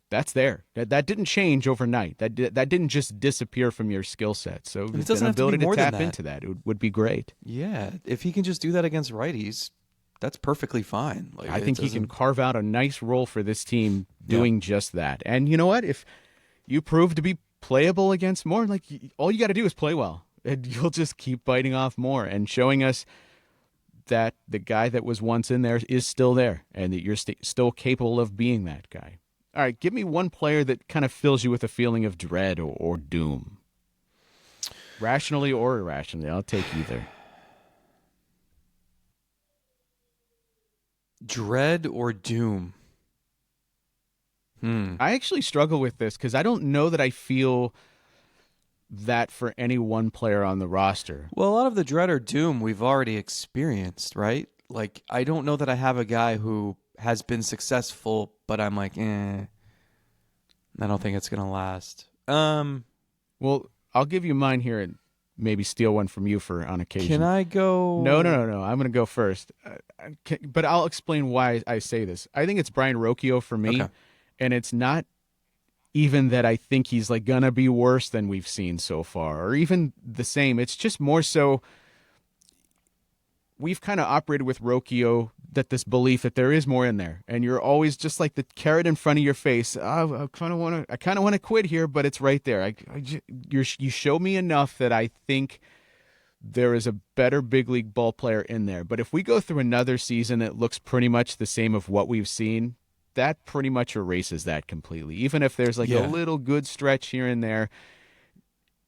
that's there. That didn't change overnight. That didn't just disappear from your skill set. So an ability to tap into that would be great. Yeah, if he can just do that against righties, that's perfectly fine. Like, I think he can carve out a nice role for this team doing just that. And you know what? If you prove to be playable against more, like all you got to do is play well, and you'll just keep biting off more and showing us that the guy that was once in there is still there, and that you're still capable of being that guy. All right, give me one player that kind of fills you with a feeling of dread or doom. Rationally or irrationally, I'll take either. Dread or doom? I actually struggle with this because I don't know that I feel that for any one player on the roster. Well, a lot of the dread or doom we've already experienced, right? Like, I don't know that I have a guy who has been successful, but I'm like, I don't think it's going to last. Well, I'll give you mine here and maybe steal one from you on occasion. Can I go? No. I'm going to go first. But I'll explain why I say this. I think it's Brian Rocchio for me, and it's not even that I think he's like going to be worse than we've seen so far, or even the same. It's just more so we've kind of operated with Rocchio, that this belief that there is more in there, and you're always just like the carrot in front of your face. I kind of want to quit here, but it's right there. You show me enough that I think there is a better big league ball player in there. But if we go through another season that looks pretty much the same of what we've seen, that pretty much erases that completely. Even if there's like a little good stretch here and there,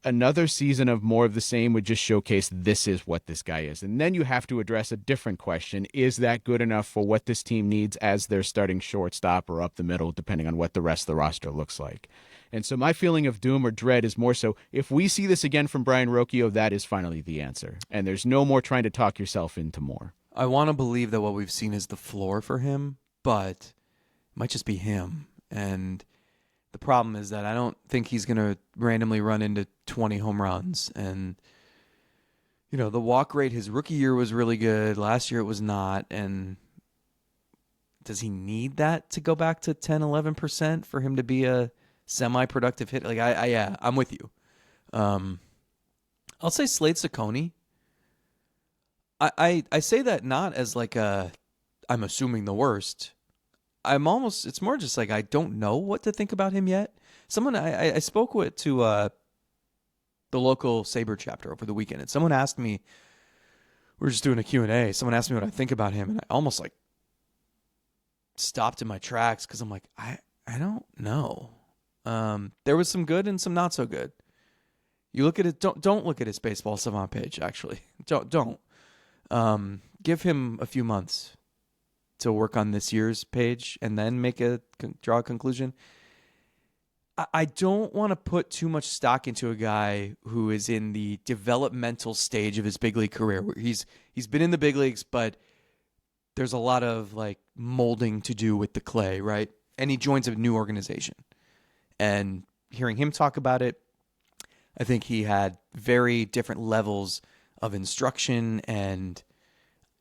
another season of more of the same would just showcase this is what this guy is. And then you have to address a different question. Is that good enough for what this team needs as their starting shortstop or up the middle, depending on what the rest of the roster looks like? And so my feeling of doom or dread is more so, if we see this again from Brian Rocchio, that is finally the answer. And there's no more trying to talk yourself into more. I want to believe that what we've seen is the floor for him, but it might just be him. And the problem is that I don't think he's going to randomly run into 20 home runs. And, the walk rate, his rookie year was really good. Last year it was not. And does he need that to go back to 10, 11% for him to be a semi-productive hit? Like, I'm with you. I'll say Slade Cecconi. I say that not as like I'm assuming the worst. It's more just like I don't know what to think about him yet. Someone I spoke to the local Sabre chapter over the weekend, and someone asked me, we were just doing a Q&A, someone asked me what I think about him, and I almost like stopped in my tracks because I'm like, I don't know. There was some good and some not so good. You look at it, don't look at his Baseball Savant page, actually. Don't. Give him a few months to work on this year's page and then draw a conclusion. I don't want to put too much stock into a guy who is in the developmental stage of his big league career, where he's been in the big leagues, but there's a lot of like molding to do with the clay, right? And he joins a new organization. And hearing him talk about it, I think he had very different levels of instruction and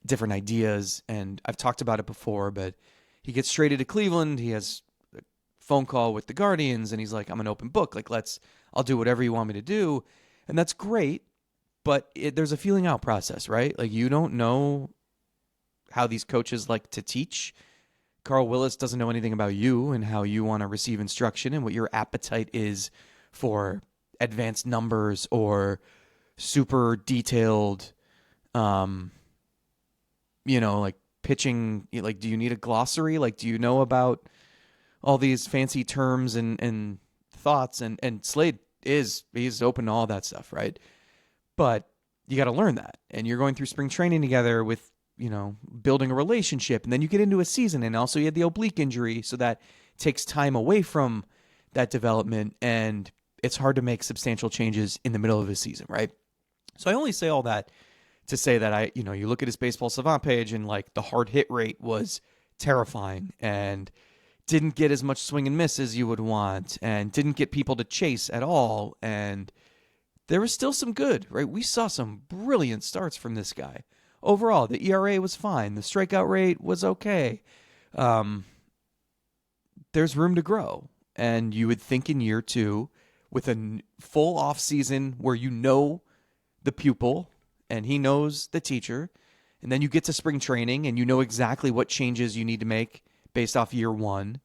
different ideas. And I've talked about it before, but he gets traded to Cleveland. He has a phone call with the Guardians, and he's like, I'm an open book. Like, I'll do whatever you want me to do. And that's great, but there's a feeling out process, right? Like, you don't know how these coaches like to teach. Carl Willis doesn't know anything about you and how you want to receive instruction and what your appetite is for advanced numbers or super detailed, like pitching. Like, do you need a glossary? Like, do you know about all these fancy terms and thoughts? And Slade he's open to all that stuff, right? But you got to learn that. And you're going through spring training together with, building a relationship. And then you get into a season, and also you had the oblique injury. So that takes time away from that development. And it's hard to make substantial changes in the middle of a season, right? So I only say all that to say that you look at his Baseball Savant page, and like the hard hit rate was terrifying and didn't get as much swing and miss as you would want and didn't get people to chase at all. And there was still some good, right? We saw some brilliant starts from this guy. Overall, the ERA was fine. The strikeout rate was okay. There's room to grow. And you would think in year 2, with a full off season where the pupil and he knows the teacher, and then you get to spring training and you know exactly what changes you need to make based off year 1.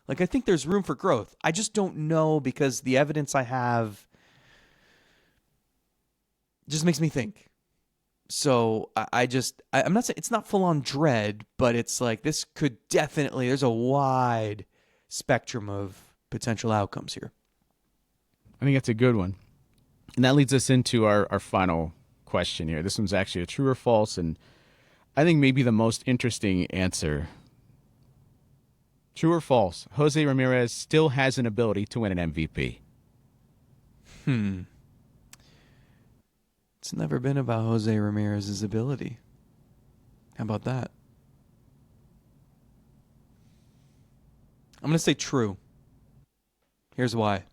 Like, I think there's room for growth. I just don't know, because the evidence I have just makes me think. So I'm not saying it's not full on dread, but it's like this could definitely, there's a wide spectrum of potential outcomes here. I think that's a good one. And that leads us into our final question here. This one's actually a true or false, and I think maybe the most interesting answer. True or false? José Ramírez still has an ability to win an MVP. It's never been about José Ramírez's ability. How about that? I'm going to say true. Here's why.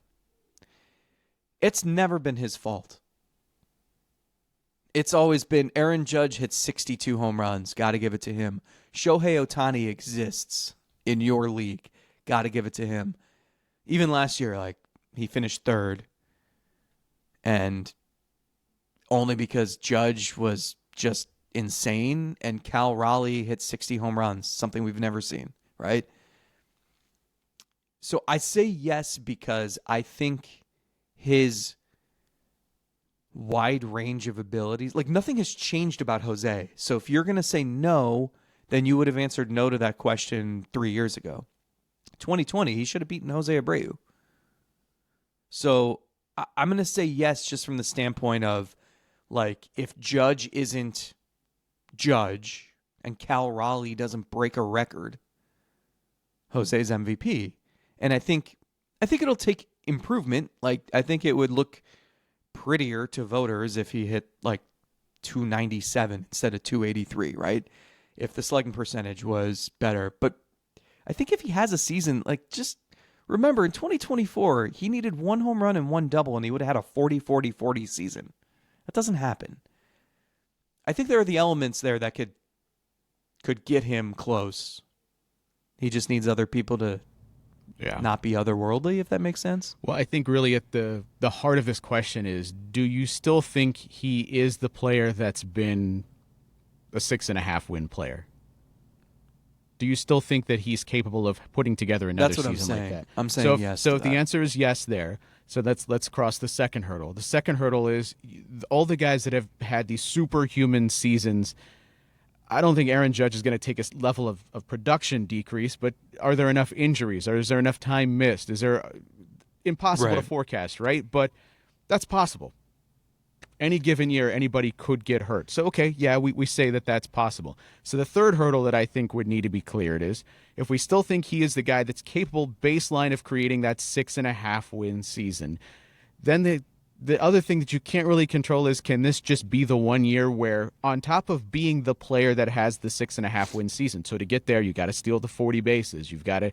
It's never been his fault. It's always been Aaron Judge hits 62 home runs. Got to give it to him. Shohei Ohtani exists in your league. Got to give it to him. Even last year, he finished 3rd. And only because Judge was just insane and Cal Raleigh hit 60 home runs, something we've never seen, right? So I say yes because I think his wide range of abilities. Like, nothing has changed about Jose. So if you're going to say no, then you would have answered no to that question 3 years ago. 2020, he should have beaten Jose Abreu. So I'm going to say yes, just from the standpoint of, like, if Judge isn't Judge and Cal Raleigh doesn't break a record, Jose's MVP. And I think it'll take improvement. Like, I think it would look prettier to voters if he hit like 297 instead of 283, right? If the slugging percentage was better. But I think if he has a season, like, just remember in 2024, he needed 1 home run and 1 double, and he would have had a 40-40-40 season. That doesn't happen. I think there are the elements there that could get him close. He just needs other people to not be otherworldly, if that makes sense. Well, I think really at the heart of this question is, do you still think he is the player that's been a 6.5 win player? Do you still think that he's capable of putting together another season like that? I'm saying yes. So the answer is yes there. So let's cross the second hurdle. The second hurdle is all the guys that have had these superhuman seasons. I don't think Aaron Judge is going to take a level of production decrease, but are there enough injuries? Or is there enough time missed? Is there impossible to forecast, right? But that's possible. Any given year, anybody could get hurt. So, okay, yeah, we say that that's possible. So the third hurdle that I think would need to be cleared is if we still think he is the guy that's capable baseline of creating that 6.5 win season, then the other thing that you can't really control is, can this just be the 1 year where, on top of being the player that has the 6.5 win season, so to get there, you got to steal the 40 bases. You've got to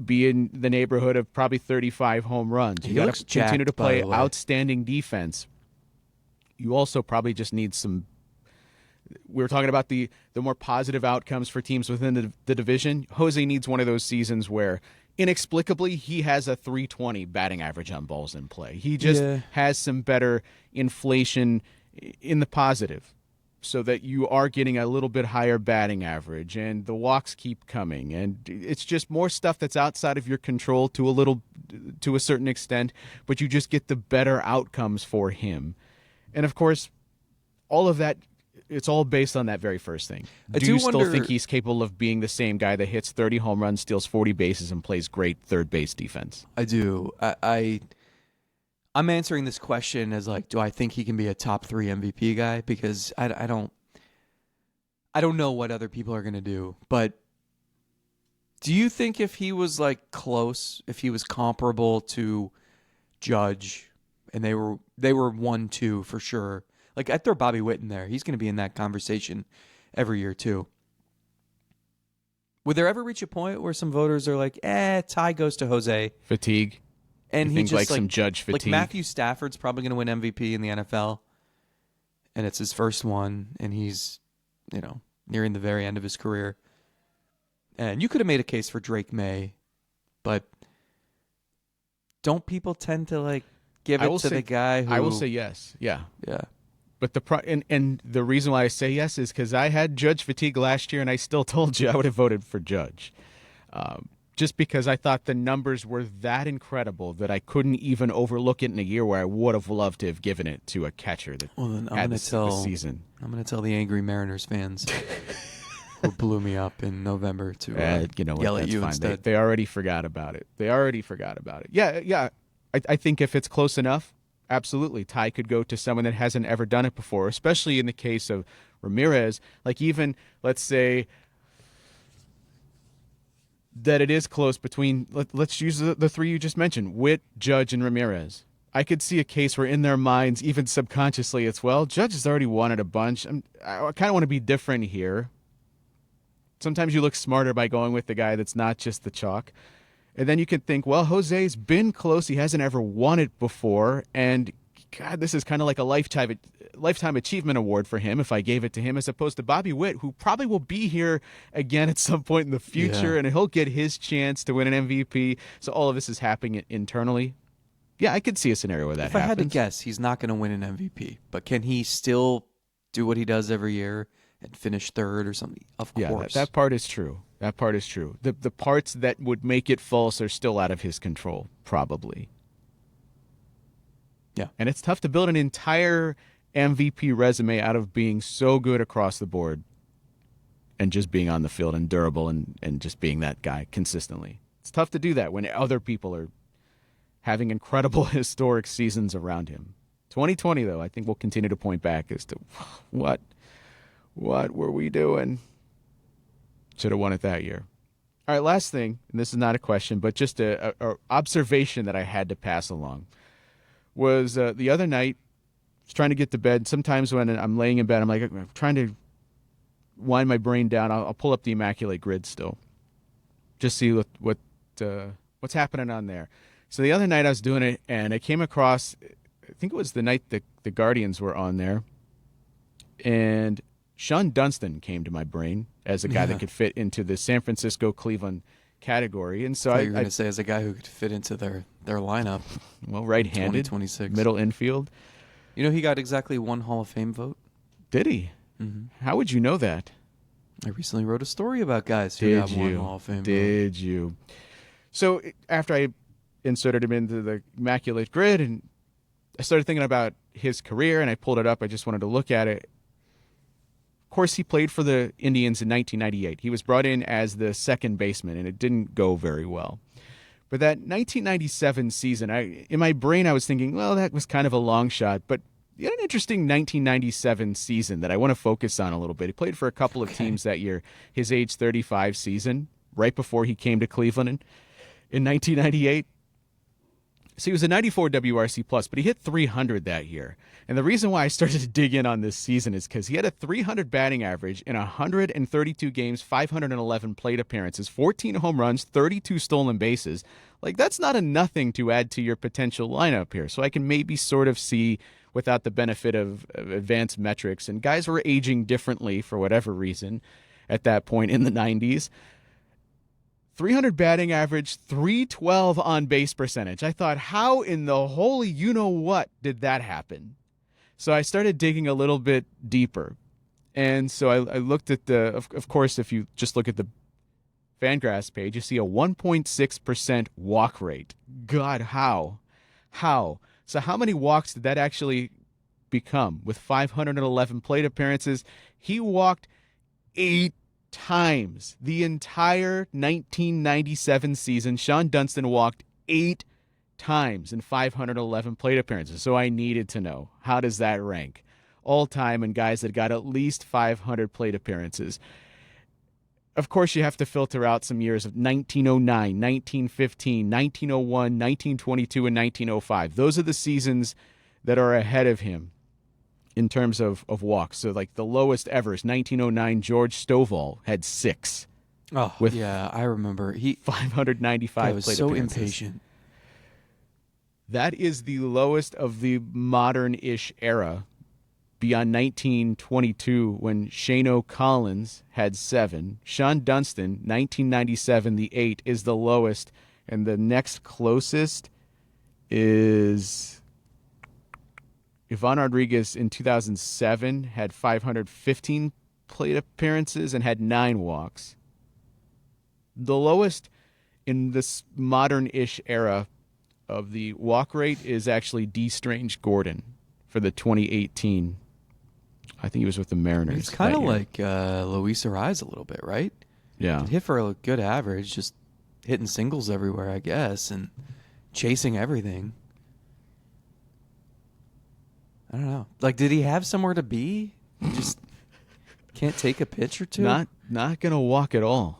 be in the neighborhood of probably 35 home runs. You got to continue to play outstanding defense. You also probably just need some. We were talking about the more positive outcomes for teams within the division. Jose needs one of those seasons where inexplicably he has a 320 batting average on balls in play. He just has some better inflation in the positive, so that you are getting a little bit higher batting average and the walks keep coming. And it's just more stuff that's outside of your control to a certain extent, but you just get the better outcomes for him. And of course, all of that, it's all based on that very first thing. Do you still think he's capable of being the same guy that hits 30 home runs, steals 40 bases, and plays great third base defense? I do. I'm answering this question as, like, do I think he can be a top 3 MVP guy? Because I don't know what other people are going to do. But do you think if he was, like, close, if he was comparable to Judge, and they were 1-2 for sure. Like, I'd throw Bobby Witt in there. He's going to be in that conversation every year too. Would there ever reach a point where some voters are like, tie goes to Jose? Fatigue. And he just, like, some Judge fatigue. Like, Matthew Stafford's probably going to win MVP in the NFL, and it's his first one, and he's, nearing the very end of his career. And you could have made a case for Drake May, but don't people tend to, like, give it to the guy who... I will say yes. Yeah. Yeah. But and the reason why I say yes is because I had Judge fatigue last year, and I still told you I would have voted for Judge. Just because I thought the numbers were that incredible that I couldn't even overlook it in a year where I would have loved to have given it to a catcher that had this season. I'm going to tell the angry Mariners fans who blew me up in November to yell at you fine. Instead. They already forgot about it. Yeah. I think if it's close enough, absolutely, Ty could go to someone that hasn't ever done it before, especially in the case of Ramirez. Like, even, let's say that it is close between, let's use the 3 you just mentioned, Witt, Judge, and Ramirez. I could see a case where in their minds, even subconsciously, it's, well, Judge has already won it a bunch. I kind of want to be different here. Sometimes you look smarter by going with the guy that's not just the chalk. And then you can think, well, Jose's been close. He hasn't ever won it before. And, God, this is kind of like a lifetime achievement award for him if I gave it to him, as opposed to Bobby Witt, who probably will be here again at some point in the future, and he'll get his chance to win an MVP. So all of this is happening internally. Yeah, I could see a scenario where that happens. If I had to guess, he's not going to win an MVP. But can he still do what he does every year and finish third or something? Of course. Yeah, that part is true. That part is true. The parts that would make it false are still out of his control, probably. Yeah. And it's tough to build an entire MVP resume out of being so good across the board and just being on the field and durable and just being that guy consistently. It's tough to do that when other people are having incredible historic seasons around him. 2020, though, I think we'll continue to point back as to what were we doing? Should have won it that year. All right, last thing, and this is not a question, but just a observation that I had to pass along, was the other night, I was trying to get to bed. Sometimes when I'm laying in bed, I'm trying to wind my brain down. I'll pull up the Immaculate Grid still, just see what's happening on there. So the other night I was doing it, and I came across, I think it was the night the Guardians were on there, and Shawon Dunston came to my brain as a guy that could fit into the San Francisco-Cleveland category. And so I thought you were going to say as a guy who could fit into their lineup. Well, right-handed, 2026. middle infield. You know, he got exactly one Hall of Fame vote. Did he? Mm-hmm. How would you know that? I recently wrote a story about guys who got one Hall of Fame vote. Did you? So after I inserted him into the Immaculate Grid, and I started thinking about his career, and I pulled it up. I just wanted to look at it. Of course, he played for the Indians in 1998. He was brought in as the second baseman, and it didn't go very well. But that 1997 season, in my brain, I was thinking, well, that was kind of a long shot. But he had an interesting 1997 season that I want to focus on a little bit. He played for a couple of teams that year. His age 35 season, right before he came to Cleveland in 1998. So he was a 94 WRC+, but he hit 300 that year. And the reason why I started to dig in on this season is because he had a 300 batting average in 132 games, 511 plate appearances, 14 home runs, 32 stolen bases. Like, that's not a nothing to add to your potential lineup here. So I can maybe sort of see, without the benefit of advanced metrics, and guys were aging differently for whatever reason at that point in the 90s. 300 batting average, 312 on base percentage. I thought, how in the holy you-know-what did that happen? So I started digging a little bit deeper. And so I looked at of course, if you just look at the Fangraphs page, you see a 1.6% walk rate. God, how? So how many walks did that actually become? With 511 plate appearances, he walked 8 times. The entire 1997 season, Shawon Dunston walked 8 times in 511 plate appearances. So I needed to know, how does that rank? All time and guys that got at least 500 plate appearances. Of course, you have to filter out some years of 1909, 1915, 1901, 1922, and 1905. Those are the seasons that are ahead of him in terms of walks. So, like, the lowest ever is 1909. George Stovall had 6. Oh, yeah, I remember. 595 was plate so appearances. Impatient. That is the lowest of the modern-ish era, beyond 1922 when Shano Collins had 7. Shawon Dunston, 1997, the 8 is the lowest. And the next closest is Ivan Rodriguez in 2007, had 515 plate appearances and had 9 walks. The lowest in this modern-ish era of the walk rate is actually D. Strange Gordon for the 2018. I think he was with the Mariners. It's kind of like Luis Ariz a little bit, right? Yeah. Could hit for a good average, just hitting singles everywhere, I guess, and chasing everything. I don't know. Like, did he have somewhere to be? He just can't take a pitch or two? Not going to walk at all.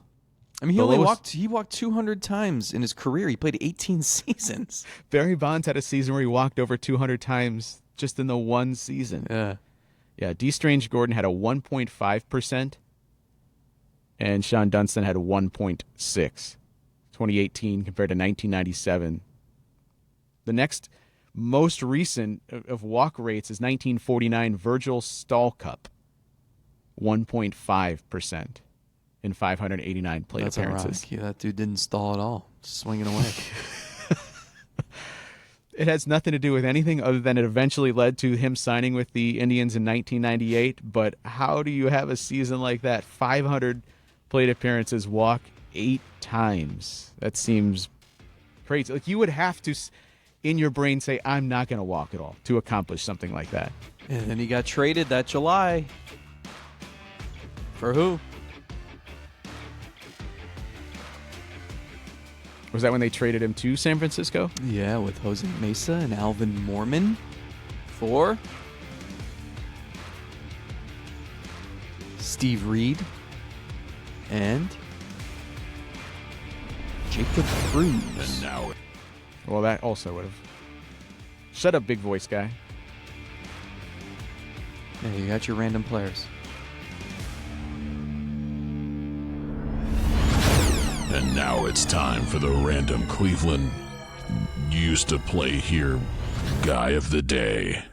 I mean, he walked 200 times in his career. He played 18 seasons. Barry Bonds had a season where he walked over 200 times just in the one season. Yeah. Yeah, D. Strange Gordon had a 1.5%, and Shawon Dunston had a 1.6. 2018 compared to 1997. The next most recent of walk rates is 1949 Virgil Stallcup, 1.5% in 589 plate appearances. That's ironic. Yeah, that dude didn't stall at all. Just swinging away. It has nothing to do with anything other than it eventually led to him signing with the Indians in 1998. But how do you have a season like that? 500 plate appearances, walk 8 times. That seems crazy. Like, you would have to, in your brain say, I'm not going to walk at all to accomplish something like that. And then he got traded that July. For who? Was that when they traded him to San Francisco? Yeah, with Jose Mesa and Alvin Mormon for Steve Reed and Jacob Cruz. And now, Well, that also would have. Shut up, big voice guy. Yeah, you got your random players. and now it's time for the random Cleveland used to play here guy of the day.